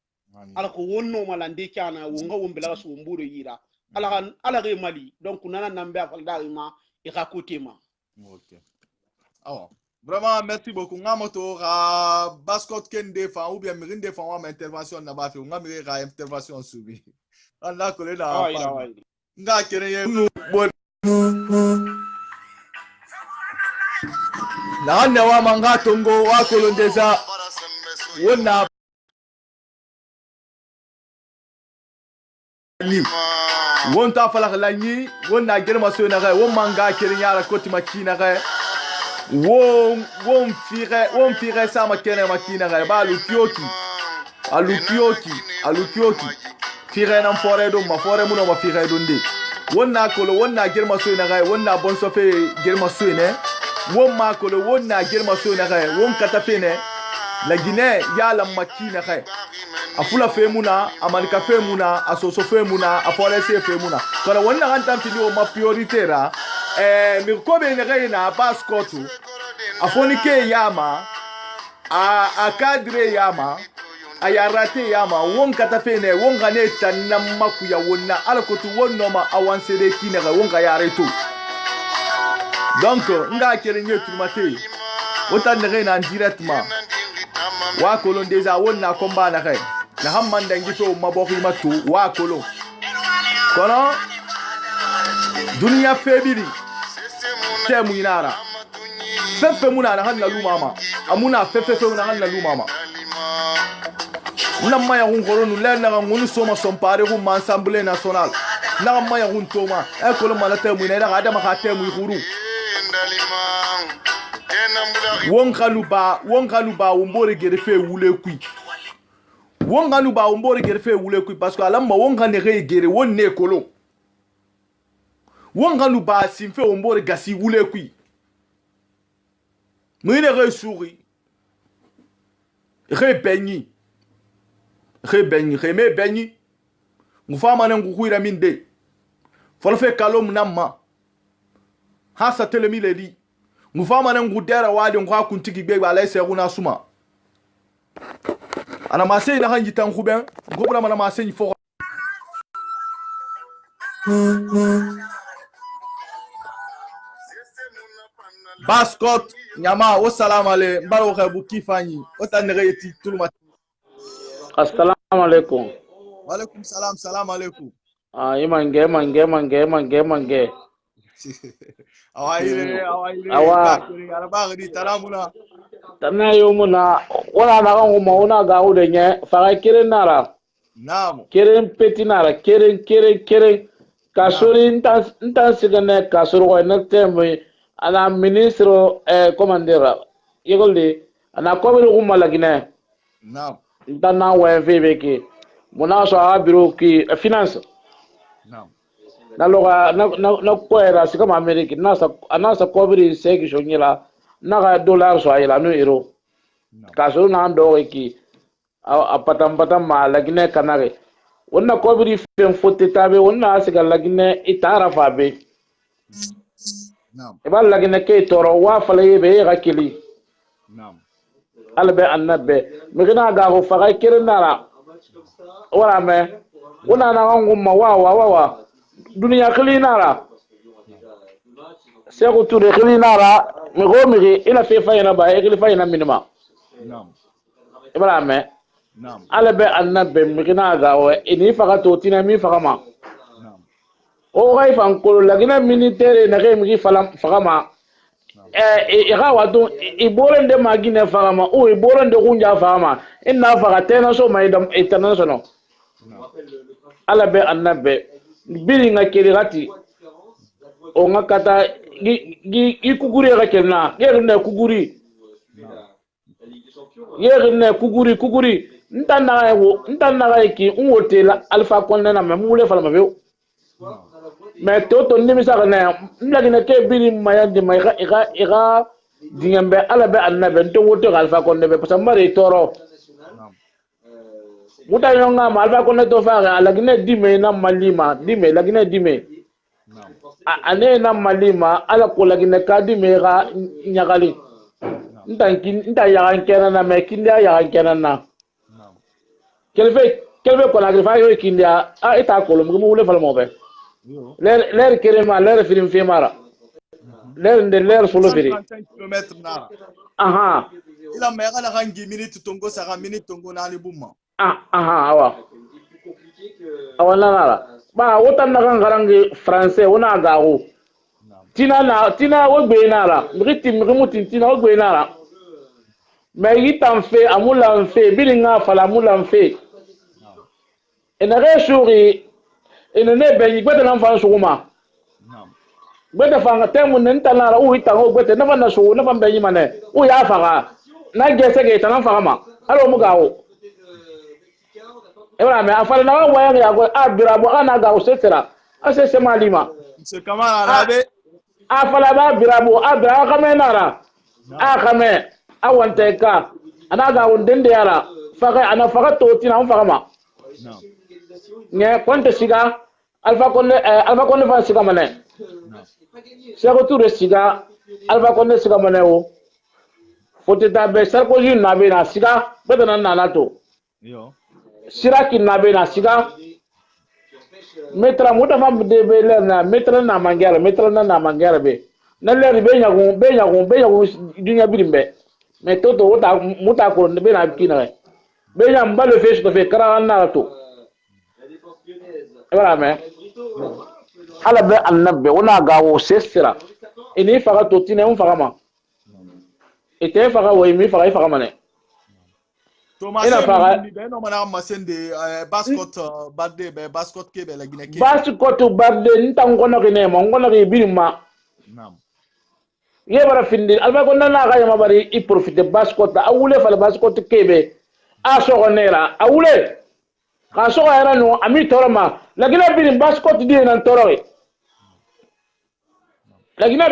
ala ko wonno mala ndeke ana wongo wumbela gasu wumburu yira ala re mali donc nana nambe afal darima e ka côté ma ok alors vraiment merci beaucoup ngamoto Bascot ken défend ou bien mirin défend wa intervention na ba fi ngamire ga intervention subi Allah ko le na nga kere ye nu bon la ne wa manga tongo wa kolondeza wona ni wonta fala la ni wona germa so na ga won manga kere nyara koti makina ga won fire sa makene makina ga ba alukioki fire nan fore do ma fore muno ma fire do ndi wonna kolo wonna germa so na ga wonna bon so fe germa so ne won ma kolo wonna germa so na ga won kata fe ne la Guinée ya la makina ga afula fe muna amalika fe muna asoso fe muna afore se fe muna kala wonna kan tan fili o ma priorité ra mi ko be ne ga na Bascotu afoni ke yama a cadre yama a yarate yama won kata fe ne won ga ne tan nan maku ya wonna alkotu wonno ma awanse de kina ga won ga yare to donc nga kere nyetu mate wotan ne na directement wa kolon déjà wonna combat na kay na hamman dangi to maboki matu wa kolon kono dunia febili temu inara fefe muna na hanna lumama amuna fefe muna hanna lumama namma ya hun nu le na ngunu soma sompare hu ensemble national namma ya hun toma e kolon mala temu ina da adama ka temu huru won kaluba wombore gerefe wule kui won kaluba wombore gerefe wule kui parce que alamma won kan ne gere won ne kolon won kaluba simfe wombore gasi wule kui mwine re souri re benyi me benyi mufama na ngukuira minde folo fe kalom namma hasa telemi leli ngufama na ngudera wadi ngwa kuntigi be ala se runa suma ana masei na hanji tan kuben ngobra mana masei fo Baskot nyama o salam ale mbaro ka buki fanyi o tan ngayeti tulma Assalamu alaikum. Wa alaikum salam alaikum. Mange. Awaire araba gidi taramuna. Tana yomuna wala na kan kuma una ga ude nye faga kiren nara. Naam. Kiren peti nara kiren kasuri ntan sigane kasuru ko na tembe ana ministro commander yegolde ana kobiru kuma lagine. Naam. Ntan na wa vvk muna so a biro ki finance. Naam. Na loga na koera sikama amerika anasa kobiri seki shonyela na ga dollar so ayela no euro kasuru na ndo ki a patam ma lagine kanare wonna kobiri fen fotte tabe wonna asiga lagine itara fabe Naam. e bal lagine ke toro wa falaye be ga kili Naam. albe annabe migina ga go faga kirnara wala me wona na ngumma wa dunia klinara seko ture klinara migi ila fe fayna ba e fayna minima Naam. ibara me Naam. albe annabe migina ga o ini faga to tina mi faga ma Naam. o gai fan ko lagina militaire na ge migi faga ma ga wadu ibolende magine faga ma o ibolende kunja faga ma inna faga tena so mai dam international albe annabe biri nga kiri gati o nga kata gi kuguri ga kelna yerne kuguri ntana ga ki unwotela alfa konne na memule fala mabe me toto nimisa ga na ndagina ke biri mayande may ga dingambe alabe annabe to woto alfa konne be pasamare toro muta yonga malba kono to faga lagine dime na malima dime lagine dime ane na malima ala ko lagine ka dime ga nyagali nta yagan kenan na me kinda yagan kenan na kelfe ko lagine fa yo kinda a ita ko lo mu le fal mo be ler kerema ler film femara ler solo firi km na aha ila me ga la gangi minute tongo saka minute tongo na ali bumma awa nara ba wotan na kan garangi français wona gawo tina wo gbe nara mriti mrimuti tina wo gbe nara me yitan fe amula fe bilinga fala amula fe ena resuri ena ne be gbete na fan suguma gbete fanga temu nenta nara u hitango gbete na fan sugu na fan be yimane u ya faga na gese ge tan faga ma alo mu gawo ebra me afale na wa ya go abirabo ana ga usetera asese malima se kamara arabe afala ba birabo abira kame nara akame awanteka ana ga wondende yara faga ana faga toti na faga ma ne konte siga alfa konne fa siga mane sego tour siga alfa konne siga mane wo fote tabe sarkozy na be na siga bedana na to yo siraki na be na siga metra muta fam de be le na metra na mangala be na le be nyago dunya birimbe me toto wota muta ko be na kina be nyam ba le fesh to fe kara na to wala me ala be annabe wona gawo sesira ini faga to tina un faga ma ite faga wo mi faga mane ina faga be no mana masende basket badde be basket ke be la gine ke basket badde ntango no kine mo ngono ke birima nam ye bara findi alba ko nana ga yama bari i profite basket awule fala basket ke be a so gonera awule ka so era no ami toroma la gine birim basket di nan toroy la gine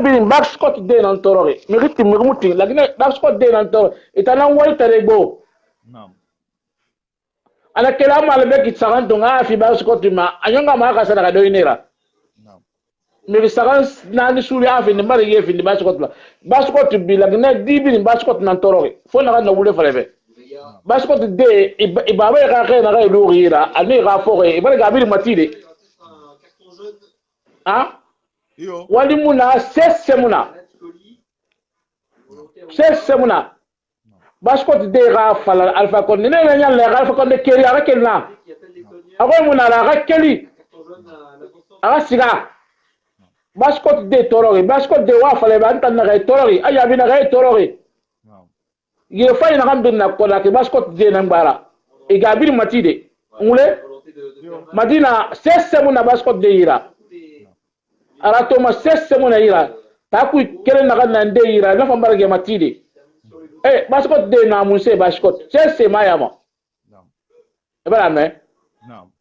birim basket de nan toroy mi ritti mi muti la gine basket de nan toroy itana wal tarego nam ana kela mal be ki sagan donga fi basket ma anyonga ma ka sadaka do inera mi sagan nani suri afini mari ye fini baskot la baskot bilag na dibi baskot nan toroge fo na na wule falebe baskot de ibaba ga ga na ga lugira ani ga fo ge ibara ga bi matide ha wali muna sessemuna baskot de ga fala alfa kon ne na nyal ga alfa kon de keri aga kelna ago muna la ga keli aga siga baskot de torogi baskot de wa fale ba tan na ga torogi aya bi na ga torogi ye fay na gambin na ko la ke baskot de na ngara e ga bi matide ngule madina sessemuna baskot de ira ara to ma sessemuna ira ta ku kele na ga nande ira na fambara ge matide baskot de na mun se baskot sesse mayama ibara me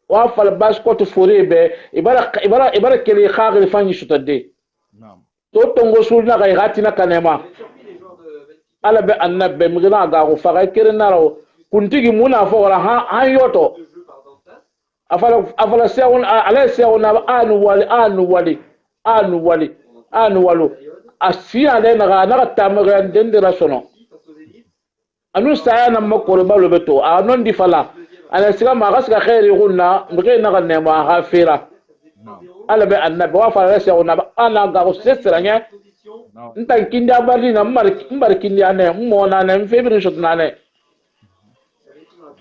wa fal baskot fure be ibara kele khagri fanyi shutade to tongo sulna ga gatina kanema ala be annabe migina ga ko faga kere naro kuntigi muna fo wala ha yoto afala sewon ala sewon anu wali asiya de na tamga ndendira sono anu saya na makoro balo beto anon di fala ala siga magas ga khairi gunna mge na ganne ma hafira ala be annabi wa fala sewon na ana ga ko sesranya ntan kindi abali na mbar kindi ane mo na na febri shot na ne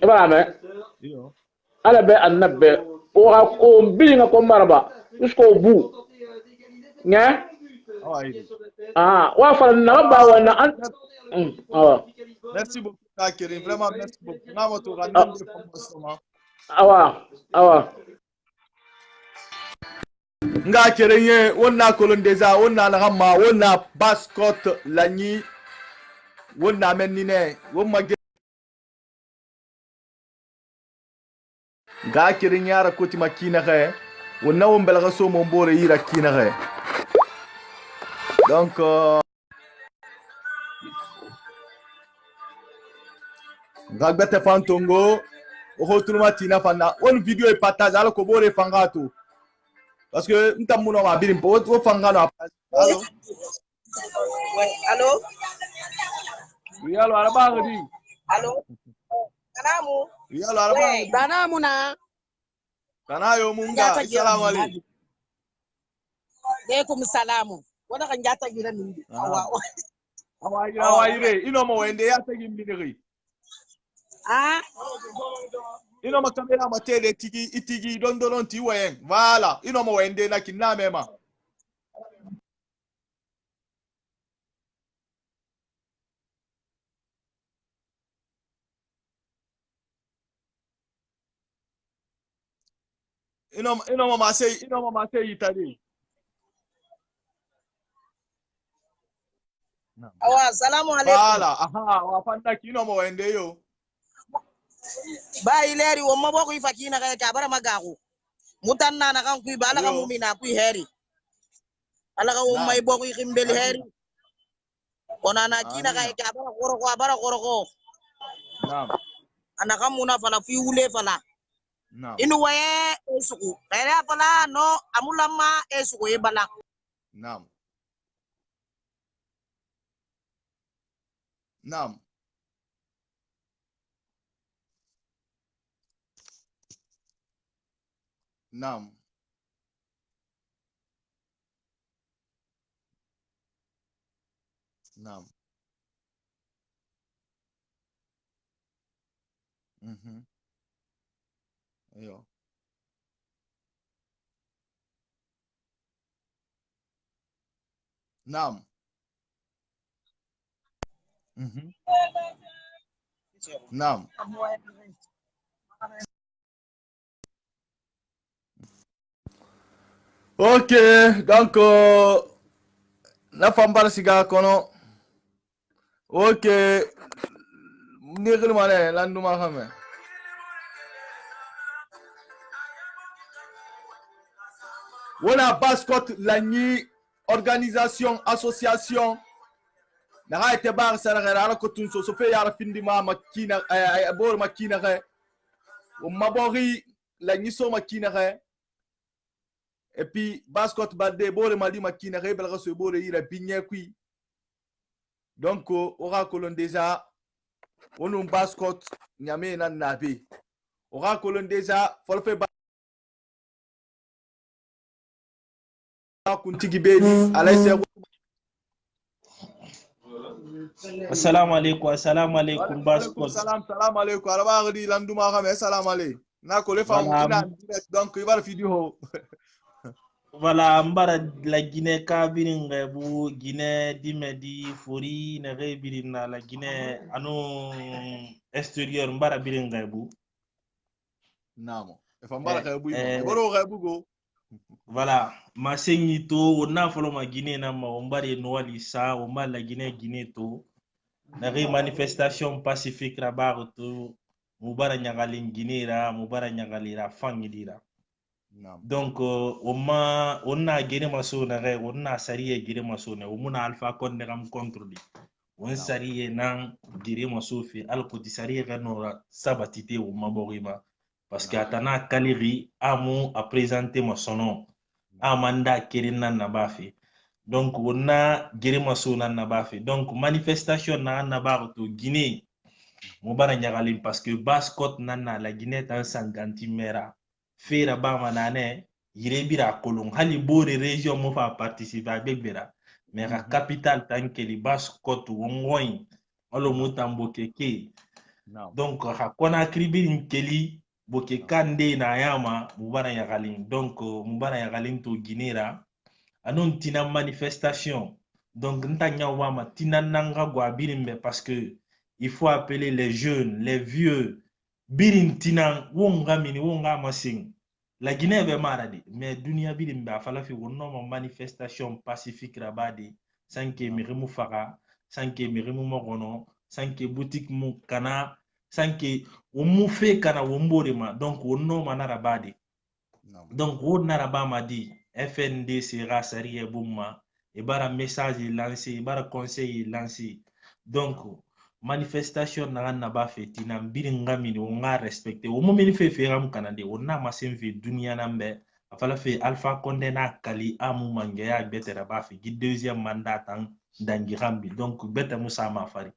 ibara me ala be annabi o ga ko bilinga ko marba usko bu nya wa fala na ba wa na an merci beaucoup Kakirin, vraiment merci beaucoup na moto ga nan de information awa nga kerenye wonna kolondeza wonna nagama wonna baskot lanyi wonna menine wonna nga kerenye ara koti makina khay wonna won belga so mon bore yira kina khay donc nga gbete fantongo ohotuluma tina fanda won video e partage ala ko bore fangato parce que nous avons un peu de temps. Allô? Allô? Oui, allô, Arabagadi. Allô? Kanamu? Oui, allô, Arabagadi. Kanamu na? Kanayo munga, assalamu alaikum. Alaikum salamu. Wanda kan jata gira mindi. Awa ire, ino mo wende ya tagi mbiniri. Ah? Ino makamera matele itigi dondolon ti wen. Voilà, ino mo wende na kinamema. Ino mo masei itali. Awa, salamu alaikum. Voilà, aha, wafanda kino mo wende yo. Ba ileri wo maboko ifakina kaya kabara magaku. Mutanna na kan kui bala kan mumina kui heri. Ala ka wo mai boko ikimbeli heri. Onana kina kaya kabara koroko. Naam. Anaka muna fala fi ule fala. Naam. Inu waye esuku. Kaya fala no amulama esuku e bala. Naam. Naam. Naam. Naam. Ayo. Naam. Naam. Ok, donc na fambara siga kono. Ok, nigel mane landuma xame. Wona baskot lagni organisation association na ga ite bar sara gara ala ko tun so fe yara findi ma makina ay bor makina ga o mabori lagni so makina ga et puis bascot badde bore mali makina rebel raso bore ira pigne kui donc ora kolon déjà onum bascot nyame nan nabe ora kolon déjà folfe ba kuntigi beni alayse assalamu alaikum bascot salam alaikum araba di landuma xame salam alaikum na ko le fam ina direct donc il va vidéo voilà mbara la Guinée kabirin bu Guinée dimedi fori na rebirin na la Guinée anu extérieur mbara birin bu namo e fam mbara bu boro go voilà ma sengi to na folo ma Guinée na ma mbare no wali sa o ma la Guinée to na manifestation pacifique rabar to mubara nyagalin Guinée ra mubara nyagalira fangidira. Donc on a géré ma sonne on a sarié géré ma sonne on a alpha konde ram contrôler on sarié nan géré ma sofi al koti sarié ganora sabatité o maborima parce que atana kaleri amu a présenté ma sonon amanda kerina na bafi donc on a géré ma sonne na bafi donc manifestation na barto Guinée mubara nyagalim parce que bascot nana la Guinée tan sanganti mera fera ba manane yirebira kolon hali bore région mo fa participer à begbera mais la capitale tankeli bascot wongoin olo mutambo keke donc ha kona kribin keli boke kande na yama mubara yagalin donc mubara yagalin to Guinera anon tina manifestation donc ntanya wama tina nanga gwa birimbe parce que il faut appeler les jeunes les vieux birin tina wonga mini wonga masing la Guinée be maradi mais dunia birimbe afala fi wonno manifestation pacifique rabadi sans que mirimu faga sans que mirimu mogono sans que boutique mu kana sans que mu fe kana womborema donc wonno manara badi donc wonara bama di FND sera sarié boumma et bara message lancé bara conseil lancé donc manifestation na ba feti na biringa mini nga respecté o momini fe ram kanande onna masen fe dunia nambe afala fe alpha konde na kali amu mangeya betera ba fe gi deuxième mandat tan dangi rambi donc beta musa ma fari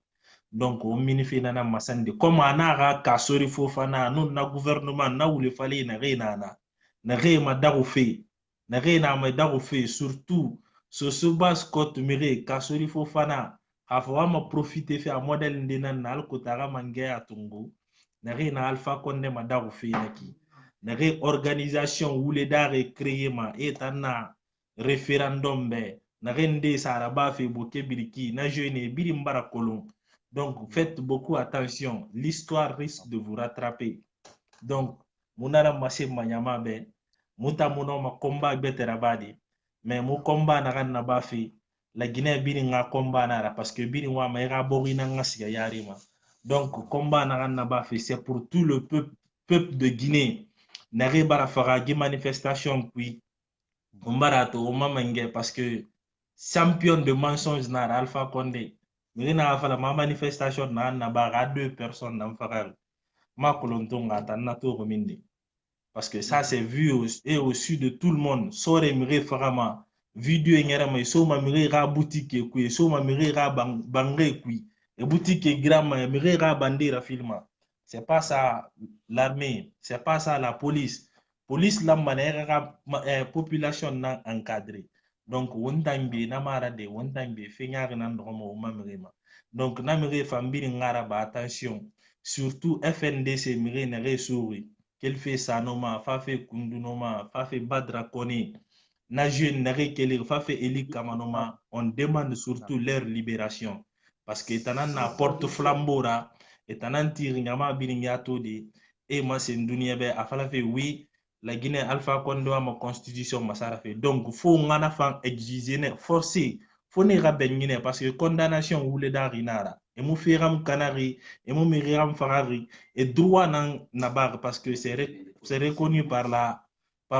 donc o mini fe na masande comme anara kasori fofana non na gouvernement na wule fali na reina na ma daru fe na reina ma daru fe surtout so subas kot mire kasori fofana afawama profiter fait à modèle ndena na alkotara mangea tungu na alpha konde madaru feinaki na organisation wule dare créer ma etana référendum be na rende saraba fe boke biriki na jeune birimbara kolon donc faites beaucoup attention l'histoire risque de vous rattraper donc munara masse manyama be muta muno ma combat beterabadi mais mo combat na bafi la Guinée biri nga combat nara parce que biri wa maïra borina nga siga yarima donc combat na bafi c'est pour tout le peuple de Guinée nare bara faragi manifestation puis umbarato umamenge parce que champion de mensonges nara Alpha Condé mirina afala ma manifestation na bara 2 personnes dans faral ma kolontonga tanna to remindi parce que ça c'est vu et au sud de tout le monde sore mire farama vidéo ngera mai so ma mire ra boutique ku so ma mire ra bangre ku et boutique grama mire ra bandera filma c'est pas ça l'armée c'est pas ça la police la manière population na encadré donc wondambe na marade wondambe fenyar nan dromo mamrema donc na mire fambiri ngara ba attention surtout FNDC mire na resuri qu'elle fait ça noma fa fait kundunoma fa fait badra koni na jeune na rekele fa fait eli kamanoma on demande surtout leur libération parce que tanan na porte flambora et tanan tiri ngama biringato de et ma c'est dunia be afala fait oui la Guinée Alpha Condé ma constitution masara fait donc faut ngana fa exiger ne forcer faut ne rabenine parce que condamnation wule darinara et mu firam kanari et mu miriram farari et droit nan nabar parce que c'est reconnu par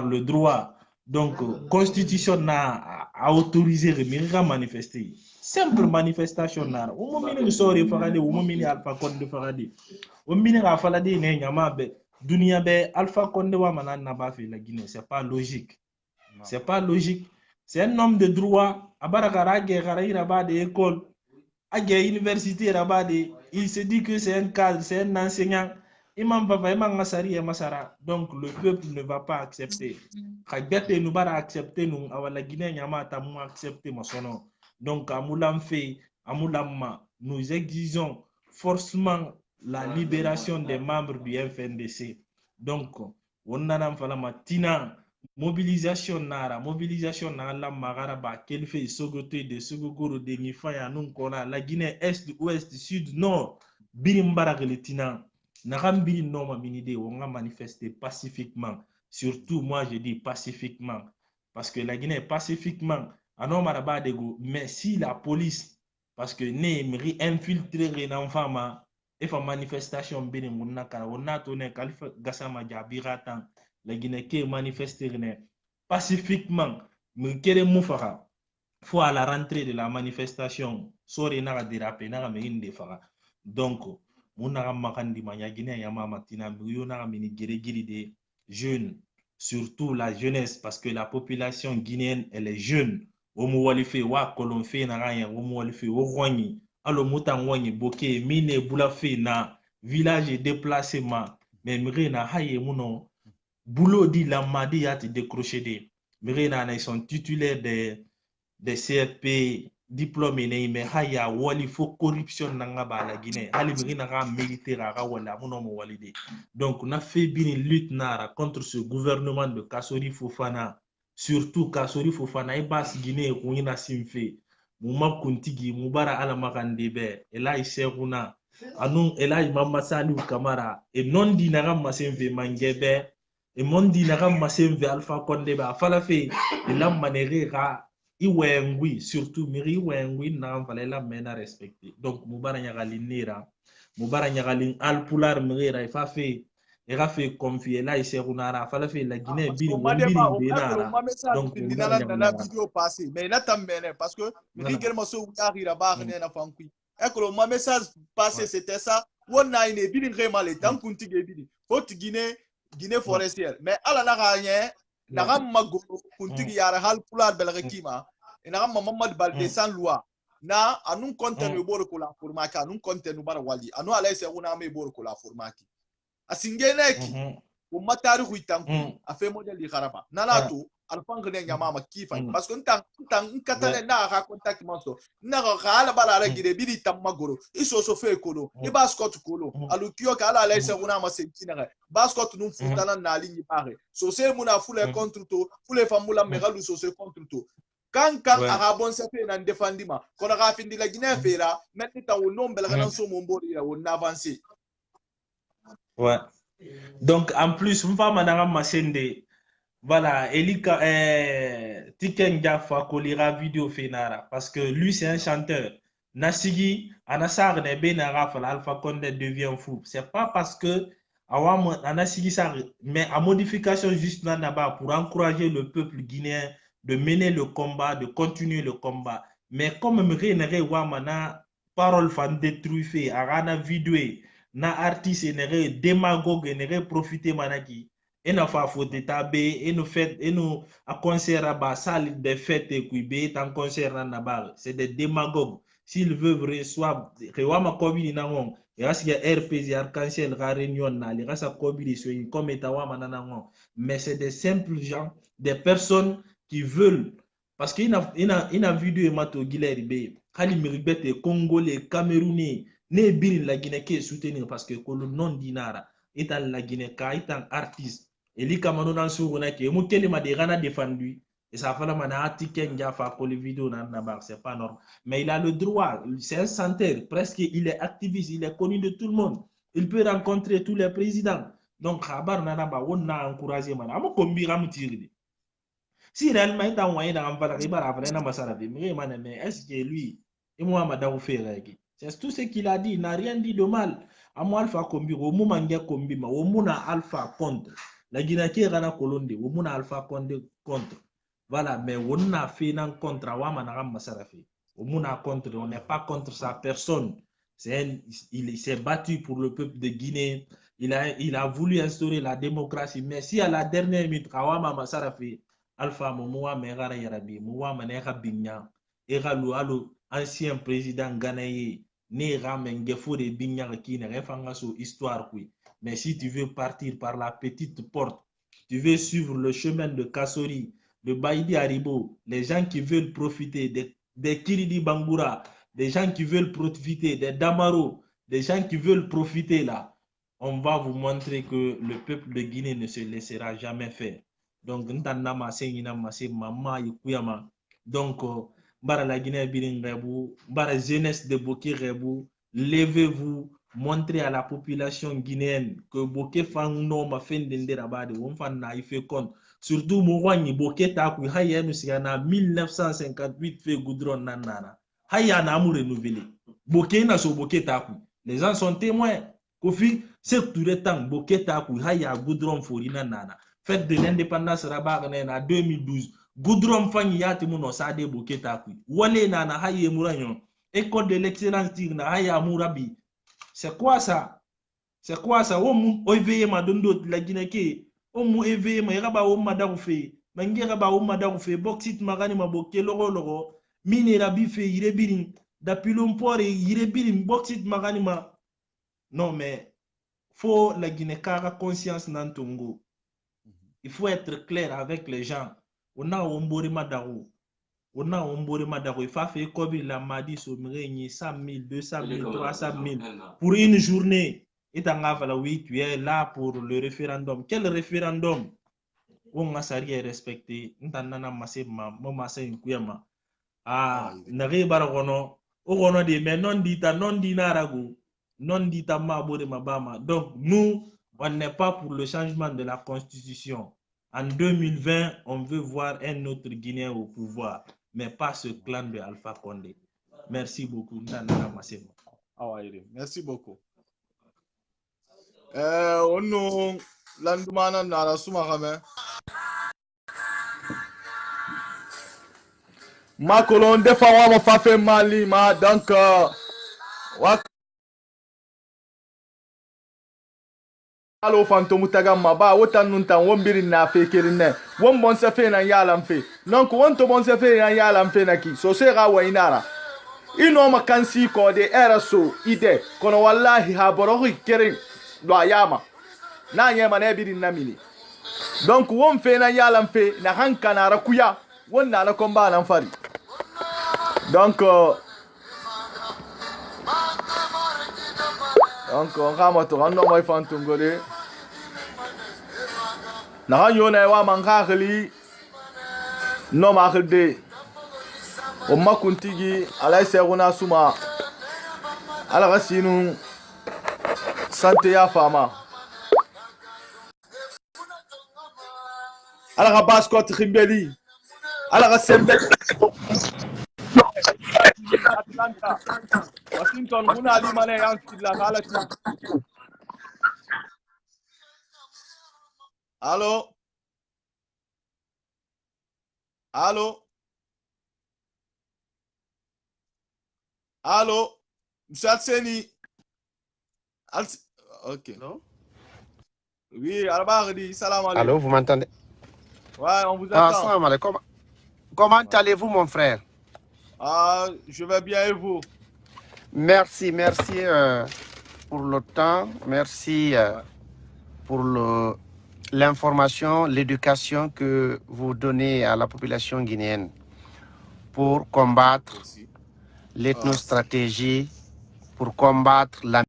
le droit donc constitution na autorisé miriram manifester simple manifestation na o mini sori faradi o mini Alpha Condé faradi o mini ra faladi ne nyama be dunia be Alpha Condé wa manan na ba fait la Guinée c'est pas logique C'est pas logique. C'est un homme de droit. École, université, il se dit que c'est un cadre, c'est un enseignant. Donc le peuple ne va pas accepter. Nous va accepter nous. La Guinée n'a accepté mon. Donc nous exigeons forcément la libération des membres du FNDC. Donc on a tina mobilisation nara la magaraba qu'elle fait sogote de sogogoro de nifaya nun kona la Guinée est ouest sud nord birimbara tina naram birim no ma minide on a manifesté pacifiquement. Surtout moi je dis pacifiquement parce que la Guinée pacifiquement anon maraba de go, mais si la police parce que ne meri infiltrer nan fama et fa manifestation birim munna kara on a tourné Khalifa Gassama jabira tan la Guinée qui manifester pacifiquement, mais quel est faut à la rentrée de la manifestation, sori na déraper na de fara. Donc, on a makandi manya Guinée yama matina mriyo na mini giri de jeunes, surtout la jeunesse parce que la population guinéenne elle est jeune. Omu walife wa kolonfe na ranya omu walife o rwani alo mutangwani boke mine bulafe na village déplacement mais mri na haye muno boulot dit la madi a décroché des Mirena ils sont titulaires des CFP diplômés mais haya wali faut corruption nanga ba la Guinée ali Mirena ga militaire ga wala muno mo walide. Donc on a fait bien une lutte nara contre ce gouvernement de Kassori Fofana, surtout Kassori Fofana et bas Guinée ko ina simfe muma kuntigi mubara ala makandebe ela iseruna anun ela mama Saliou Camara et non dinaga masemve mangebe et mon dinaga masemve Alpha Condé ba fala fe la manera iwengui surtout miri wengui na fala la mena respecter. Donc mubara nyagali nera mubara nyagali alpular mira fa fe et ra fait confier là ici runara fala fe la Guinée biri benara. Donc na vidéo passé mais na tambene parce que miri gelma so yarira ba na fankui ekolo ma message passé c'était ça wonna ine biri vraiment les temps kuntige biri faut Guinée forestière mais ala na gagné na gamma go kuntigi yara hal pular belrekima ina gamma Mamad Balde sans loi na anun contenu bor ko la formaki anun contenu bar wali anu ala se una me bor ko la formaki asingeneki ko matari huitanku afe model di kharaba nanato alfangne nyama ma kifa parce que ntan katane na ka contact manso na ka ala bara gire bidi tamma goro iso so fe kolo e bascot kolo alu kio ka ala se una ma sentina bascot num futana na ligne pare so se muna fule contre to fule famula megalu so se contre to kan aga bon se fe nan defendima kono ga findi la Guinée fera metti ta wonom bela nan so mon bori ya won avancer. Ouais. Donc en plus on va manara masende voilà Elika Tiken Jaffa kolira vidéo fenara parce que lui c'est un chanteur Nasigi Anasar ne benara fala Alpha Condé devient fou. C'est pas parce que awam Anasigi ça mais à modification juste là-bas pour encourager le peuple guinéen de mener le combat, de continuer le combat. Mais comme me wamana parole fan détruit arana vidéo na artiste nere démagogue nere profiter manaki et na fa faute tabé et nous fait et nous à concert à bas salle des fêtes et kuibe en concert na bar c'est des démagogues s'ils veulent reçoivent rewama covid na ngong et rasi RPZ arc-en-ciel ra réunion na les rasa covid so comme etawama na ngong mais c'est des simples gens des personnes qui veulent parce qu'il y a vidéo mato Guilherme B kali miribete congolais camerounais ne birin la Guinée qui est soutenir parce que le non dinara est la Guinée ka est un artiste et li kamano nan sourona ke mo kelima de rana défendu et ça fait la mana Tiken Jaffa pour les vidéos nan nabar c'est pas normal mais il a le droit c'est un chanteur presque il est activiste il est connu de tout le monde il peut rencontrer tous les présidents donc khabar nanaba on a encouragé man amo kombira mutiri si réellement il est envoyé dans un mais est-ce que lui et moi madame fait c'est tout ce qu'il a dit, il n'a rien dit de mal. À moi, Alpha Kombi, au moment où Kombi, au moment Alpha contre. La Guinée qui est Rana Kolonde, au moment Alpha contre. Voilà, mais on a fait un contre, au moment contre, on n'est pas contre sa personne. Il s'est battu pour le peuple de Guinée. Il a voulu instaurer la démocratie. Mais si à la dernière minute, Kawama Masarafi, Alpha Momoa Megara Yarabi, Moua Manera Bignan, Eralu Alo, ancien président ghanéen, Nera Mengefo de Bignan qui ne référence sur histoire. Mais si tu veux partir par la petite porte, tu veux suivre le chemin de Kassori, de Baïdi Haribo, les gens qui veulent profiter des Kiridi Bangoura, des gens qui veulent profiter des Damaro, des gens qui veulent profiter là, on va vous montrer que le peuple de Guinée ne se laissera jamais faire. Donc, donc, bara la Guinée birin rebu, bara jeunesse de Boké rebu, levez-vous, montrez à la population guinéenne que Boké fan no ma fin d'ende rabade, on fan na ife compte. Surtout Mourouani Boké taku, haya nous sigana 1958 fait goudron nanana. Haya na amour renouvelé. Boké na so Boké taku. Les gens sont témoins. Kofi, c'est tout le temps, Boké taku, haya goudron forina nana. Fête de l'indépendance rabat en 2012. Goudron fangi yati muno sade Boké taku. Wale nana haye mouranyon. École de l'excellence tigna haya mourabi. C'est quoi ça? C'est quoi ça? Omu éveillé ma dondo la Guinée. Omu éveillé ma iraba oma daroufe. Mangera ba oma daroufe. Boksit magani ma Boké loro. Mine rabi fe irebirin. Dapilum pore irebirin. Boksit magani ma. Non, mais faut la Guinée car conscience nantongo. Il faut être clair avec les gens. On a ombori madaro. On a ombori madaro. Il faut faire comme il a madi sur 100 000, 200 000, 300 000 pour une journée. Et oui, tu es là pour le référendum. Quel référendum? On a sari respecté. Ntanana masema, mama une kuyama. Ah, nari baragono. Ogono de mais non dita non dinarago. Non dit à Mabama. Donc, nous, on n'est pas pour le changement de la constitution. En 2020, on veut voir un autre Guinéen au pouvoir, mais pas ce clan de Alpha Condé. Merci beaucoup. Merci beaucoup. On landumana nara sumarame. Ma colonne de Fawa ma fait Mali, ma donc alo fantomu taga maba wotan nuntan wombiri na fe kirine won bon se fe na yalam fe donc won to bon se fe na yalam fe na ki so se ga wa inara ino makansi ko de eraso ide kono wallahi ha borohi kere do ayama na nyema na biri na mini donc won fe na yalam fe na hanka na rakuya won na komba nan fari donc on va to on no fantungole na yona wa manga khali no ma khde o makuntigi ala seguna suma ala gasinu sante ya fama ala ga bascot khimbeli ala ga sembe Atlanta Washington kuna ali mane yankila kala tu. Allô? Allô? Allô? Monsieur Atseni. Ok. Allô? Oui, Al-Bahri, salam alaikum. Allô, vous m'entendez? Ouais, on vous entend. Salam alaikum. Comment allez-vous, mon frère? Je vais bien et vous? Merci pour le temps. Merci pour l'information, l'éducation que vous donnez à la population guinéenne pour combattre l'ethnostratégie, pour combattre la